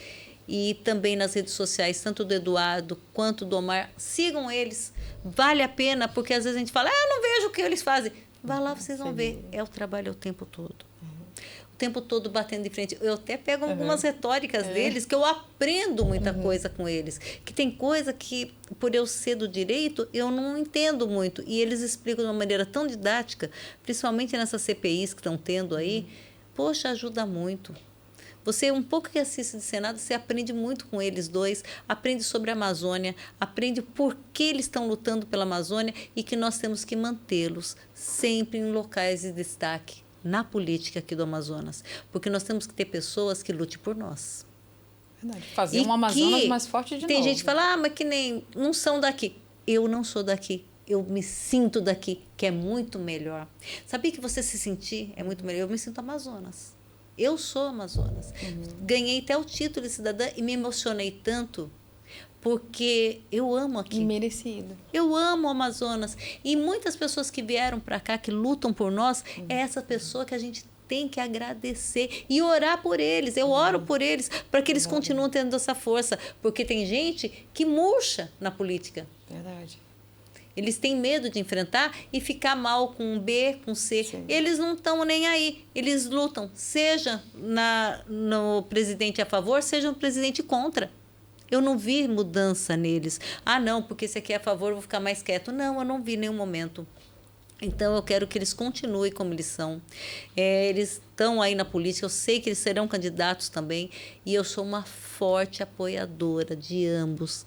Speaker 2: E também nas redes sociais, tanto do Eduardo quanto do Omar. Sigam eles. Vale a pena, porque às vezes a gente fala, eu não vejo o que eles fazem. Vá lá, vocês vão ver. É o trabalho o tempo todo. O tempo todo batendo de frente. Eu até pego algumas retóricas deles, que eu aprendo muita coisa com eles. Que tem coisa que, por eu ser do direito, eu não entendo muito. E eles explicam de uma maneira tão didática, principalmente nessas CPIs que estão tendo aí. Poxa, ajuda muito. Você, um pouco que assiste de Senado, você aprende muito com eles dois, aprende sobre a Amazônia, aprende por que eles estão lutando pela Amazônia e que nós temos que mantê-los sempre em locais de destaque na política aqui do Amazonas. Porque nós temos que ter pessoas que lutem por nós.
Speaker 1: Verdade. Fazer um Amazonas mais forte de novo.
Speaker 2: Tem gente que fala, mas que nem, não são daqui. Eu não sou daqui. Eu me sinto daqui, que é muito melhor. Sabia que você se sentir é muito melhor? Eu me sinto Amazonas. Eu sou Amazonas. Ganhei até o título de cidadã e me emocionei tanto porque eu amo aqui.
Speaker 1: Merecido.
Speaker 2: Eu amo o Amazonas. E muitas pessoas que vieram para cá, que lutam por nós, é essa pessoa que a gente tem que agradecer e orar por eles. Eu oro por eles para que eles continuem tendo essa força. Porque tem gente que murcha na política.
Speaker 1: Verdade.
Speaker 2: Eles têm medo de enfrentar e ficar mal com B, com C. Sim. Eles não estão nem aí. Eles lutam, seja no presidente a favor, seja no presidente contra. Eu não vi mudança neles. Ah, não, porque esse aqui é a favor, eu vou ficar mais quieto. Não, eu não vi em nenhum momento. Então, eu quero que eles continuem como eles são. Eles estão aí na política, eu sei que eles serão candidatos também, e eu sou uma forte apoiadora de ambos.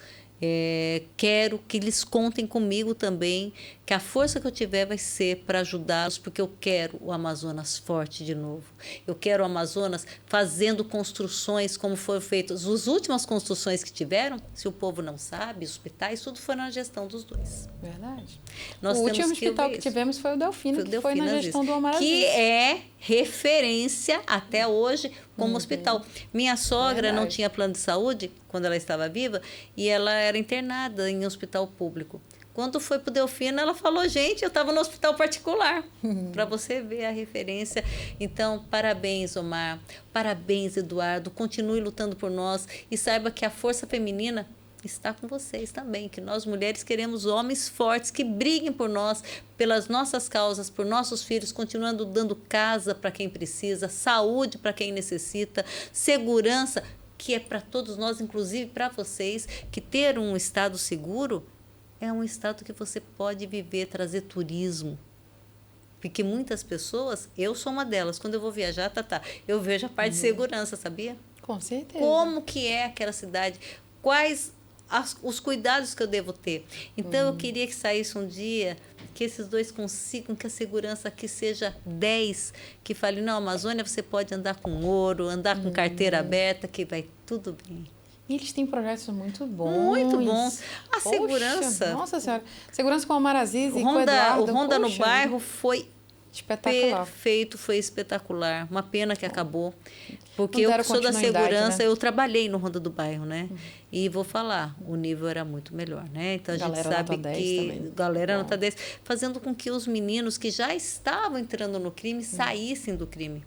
Speaker 2: Quero que eles contem comigo também, que a força que eu tiver vai ser para ajudá-los, porque eu quero o Amazonas forte de novo. Eu quero o Amazonas fazendo construções como foram feitas. As últimas construções que tiveram, se o povo não sabe, hospitais, tudo foi na gestão dos dois.
Speaker 1: Verdade.
Speaker 2: Nós
Speaker 1: o
Speaker 2: temos
Speaker 1: último hospital que tivemos foi o Delfino, que foi na gestão do Omar Aziz.
Speaker 2: Que é referência até hoje como hospital. Minha sogra não tinha plano de saúde quando ela estava viva e ela era internada em hospital público. Quando foi para o Delfino, ela falou, gente, eu estava no hospital particular, para você ver a referência. Então, parabéns, Omar, parabéns, Eduardo, continue lutando por nós e saiba que a força feminina está com vocês também, que nós mulheres queremos homens fortes que briguem por nós, pelas nossas causas, por nossos filhos, continuando dando casa para quem precisa, saúde para quem necessita, segurança, que é para todos nós, inclusive para vocês, que ter um estado seguro é um estado que você pode viver, trazer turismo. Porque muitas pessoas, eu sou uma delas, quando eu vou viajar, eu vejo a parte de segurança, sabia?
Speaker 1: Com certeza.
Speaker 2: Como que é aquela cidade? Quais os cuidados que eu devo ter? Então, eu queria que saísse um dia que esses dois consigam, que a segurança aqui seja 10, que fale, não, Amazônia você pode andar com ouro, andar com carteira aberta, que vai tudo bem.
Speaker 1: E eles têm projetos muito bons.
Speaker 2: Muito bons. A
Speaker 1: Poxa,
Speaker 2: segurança.
Speaker 1: Nossa Senhora. Segurança com o Omar Aziz e com o
Speaker 2: O
Speaker 1: Eduardo.
Speaker 2: Ronda no
Speaker 1: Poxa,
Speaker 2: Bairro foi
Speaker 1: espetacular.
Speaker 2: perfeito, foi espetacular. Uma pena que acabou. Porque
Speaker 1: Não
Speaker 2: eu
Speaker 1: deram
Speaker 2: que sou da
Speaker 1: continuidade,
Speaker 2: segurança,
Speaker 1: né?
Speaker 2: eu trabalhei no Ronda do Bairro, né? E vou falar, o nível era muito melhor, né? Então a gente
Speaker 1: Galera
Speaker 2: sabe
Speaker 1: nota 10
Speaker 2: que
Speaker 1: também.
Speaker 2: galera
Speaker 1: Bom.
Speaker 2: nota 10, fazendo com que os meninos que já estavam entrando no crime saíssem do crime.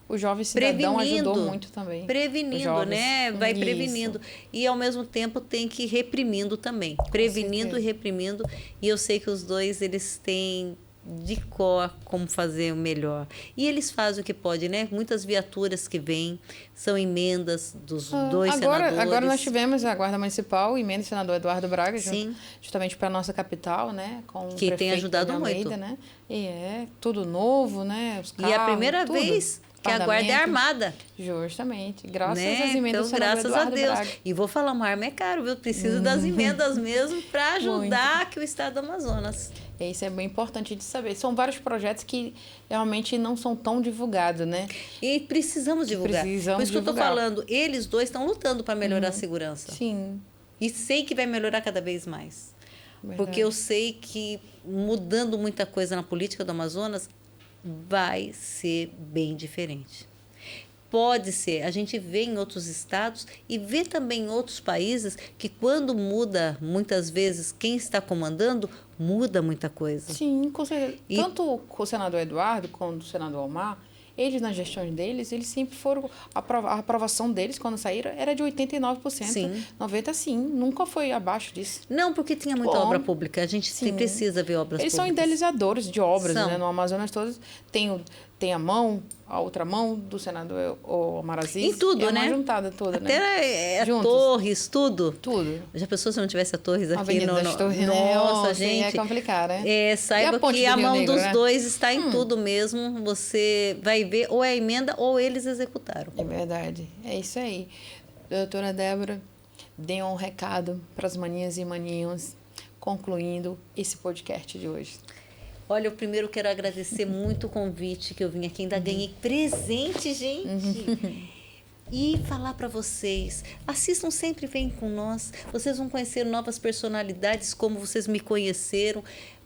Speaker 1: O jovem cidadão
Speaker 2: Prevenindo.
Speaker 1: ajudou muito também. Os
Speaker 2: Prevenindo,
Speaker 1: jovens.
Speaker 2: né? Vai
Speaker 1: Isso.
Speaker 2: prevenindo. E, ao mesmo tempo, tem que ir reprimindo também. Prevenindo
Speaker 1: certeza.
Speaker 2: e reprimindo. E eu sei que os dois, eles têm de cor como fazer o melhor. E eles fazem o que podem, né? Muitas viaturas que vêm, são emendas dos dois senadores.
Speaker 1: Agora nós tivemos a Guarda Municipal, emenda do senador Eduardo Braga,
Speaker 2: Sim.
Speaker 1: justamente para a nossa capital, né? Com o
Speaker 2: Que tem
Speaker 1: prefeito
Speaker 2: ajudado
Speaker 1: de Almeida,
Speaker 2: muito.
Speaker 1: Né? E é tudo novo, né? Os
Speaker 2: E é a
Speaker 1: carros,
Speaker 2: primeira
Speaker 1: tudo.
Speaker 2: vez que a guarda é
Speaker 1: Fardamento.
Speaker 2: armada.
Speaker 1: Justamente. Graças
Speaker 2: Né?
Speaker 1: às emendas
Speaker 2: Então,
Speaker 1: do senador
Speaker 2: graças
Speaker 1: Eduardo
Speaker 2: a Deus.
Speaker 1: Braga.
Speaker 2: E vou falar, uma arma é caro, viu? Precisa das emendas mesmo para ajudar aqui o estado do Amazonas.
Speaker 1: E isso é bem importante de saber. São vários projetos que realmente não são tão divulgados, né?
Speaker 2: E precisamos divulgar.
Speaker 1: Precisamos
Speaker 2: Por isso que eu estou
Speaker 1: divulgar.
Speaker 2: falando, eles dois estão lutando para melhorar a segurança.
Speaker 1: Sim.
Speaker 2: E sei que vai melhorar cada vez mais.
Speaker 1: Verdade.
Speaker 2: Porque eu sei que mudando muita coisa na política do Amazonas, vai ser bem diferente. Pode ser. A gente vê em outros estados e vê também em outros países que quando muda, muitas vezes, quem está comandando, muda muita coisa.
Speaker 1: Sim, com certeza.
Speaker 2: E-
Speaker 1: Tanto o senador Eduardo quanto o senador Omar, eles, nas gestões deles, eles sempre foram... A aprovação deles, quando saíram, era de 89%.
Speaker 2: Sim.
Speaker 1: 90% sim. Nunca foi abaixo disso.
Speaker 2: Não, porque tinha muita
Speaker 1: Bom,
Speaker 2: obra pública. A gente
Speaker 1: sim.
Speaker 2: precisa ver obras
Speaker 1: Eles são
Speaker 2: públicas.
Speaker 1: idealizadores de obras,
Speaker 2: São.
Speaker 1: né? No Amazonas todos tem a mão, a outra mão do senador Omar Aziz.
Speaker 2: Em tudo,
Speaker 1: é uma
Speaker 2: né?
Speaker 1: juntada toda, né?
Speaker 2: Até
Speaker 1: Juntos.
Speaker 2: torres, tudo.
Speaker 1: Tudo.
Speaker 2: Já pensou se não tivesse a Torres aqui
Speaker 1: Avenida
Speaker 2: no...
Speaker 1: das Torres, né?
Speaker 2: Nossa,
Speaker 1: Sim,
Speaker 2: gente.
Speaker 1: é complicado, né? E
Speaker 2: Saiba
Speaker 1: a ponte
Speaker 2: que
Speaker 1: do
Speaker 2: a
Speaker 1: Rio
Speaker 2: mão
Speaker 1: Negro,
Speaker 2: dos
Speaker 1: né?
Speaker 2: dois está em tudo mesmo. Você vai ver ou é a emenda ou eles executaram.
Speaker 1: É verdade. É isso aí. Doutora Débora, dê um recado para as maninhas e maninhos, concluindo esse podcast de hoje.
Speaker 2: Olha, eu primeiro quero agradecer muito o convite que eu vim aqui. Ainda ganhei presente, gente. E falar para vocês, assistam Sempre Vem com Nós. Vocês vão conhecer novas personalidades como vocês me conheceram,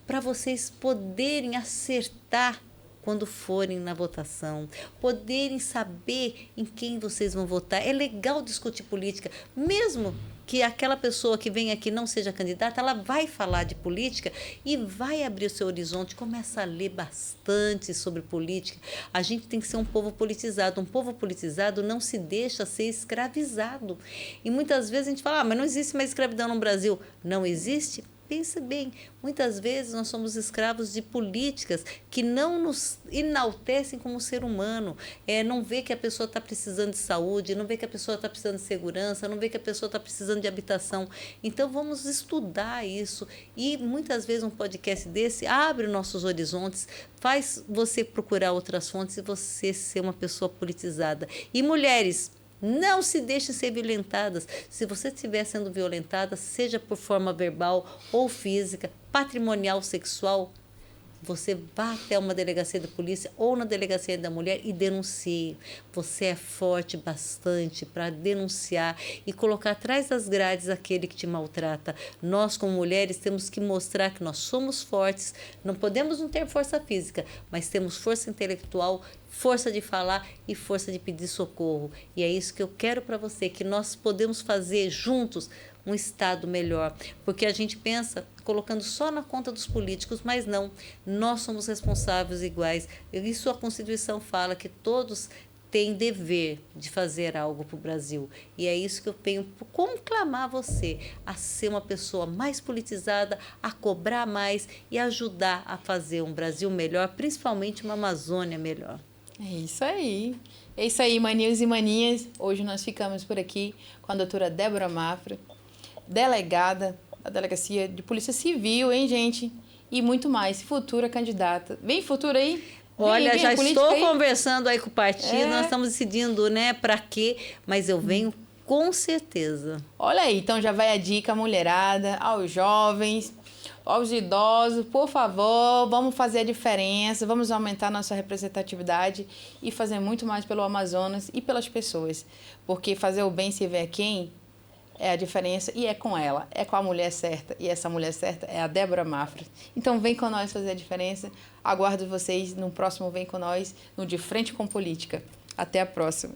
Speaker 2: para vocês poderem acertar quando forem na votação, poderem saber em quem vocês vão votar. É legal discutir política, mesmo que aquela pessoa que vem aqui não seja candidata, ela vai falar de política e vai abrir o seu horizonte, começa a ler bastante sobre política. A gente tem que ser um povo politizado. Um povo politizado não se deixa ser escravizado. E muitas vezes a gente fala, mas não existe mais escravidão no Brasil. Não existe pense bem, muitas vezes nós somos escravos de políticas que não nos enaltecem como ser humano. Não vê que a pessoa está precisando de saúde, não vê que a pessoa está precisando de segurança, não vê que a pessoa está precisando de habitação. Então, vamos estudar isso. E muitas vezes um podcast desse abre nossos horizontes, faz você procurar outras fontes e você ser uma pessoa politizada. E mulheres, não se deixe ser violentadas. Se você estiver sendo violentada, seja por forma verbal ou física, patrimonial, sexual, você vá até uma delegacia de polícia ou na delegacia da mulher e denuncie. Você é forte bastante para denunciar e colocar atrás das grades aquele que te maltrata. Nós, como mulheres, temos que mostrar que nós somos fortes. Não podemos não ter força física, mas temos força intelectual, força de falar e força de pedir socorro. E é isso que eu quero para você, que nós podemos fazer juntos um Estado melhor, porque a gente pensa colocando só na conta dos políticos, mas não, nós somos responsáveis iguais. Isso a Constituição fala, que todos têm dever de fazer algo para o Brasil. E é isso que eu venho conclamar você a ser uma pessoa mais politizada, a cobrar mais e ajudar a fazer um Brasil melhor, principalmente uma Amazônia melhor.
Speaker 1: É isso aí. É isso aí, maninhos e maninhas. Hoje nós ficamos por aqui com a doutora Débora Mafra, delegada da Delegacia de Polícia Civil, hein, gente? E muito mais. Futura candidata. Vem futuro aí?
Speaker 2: Olha, já estou
Speaker 1: aí
Speaker 2: conversando aí com o partido, nós estamos decidindo, né, para quê, mas eu venho com certeza.
Speaker 1: Olha aí, então já vai a dica, mulherada, aos jovens, aos idosos, por favor, vamos fazer a diferença, vamos aumentar nossa representatividade e fazer muito mais pelo Amazonas e pelas pessoas. Porque fazer o bem se vê quem é a diferença e é com ela, é com a mulher certa. E essa mulher certa é a Débora Mafra. Então vem com nós fazer a diferença. Aguardo vocês no próximo Vem Com Nós, no De Frente com Política. Até a próxima.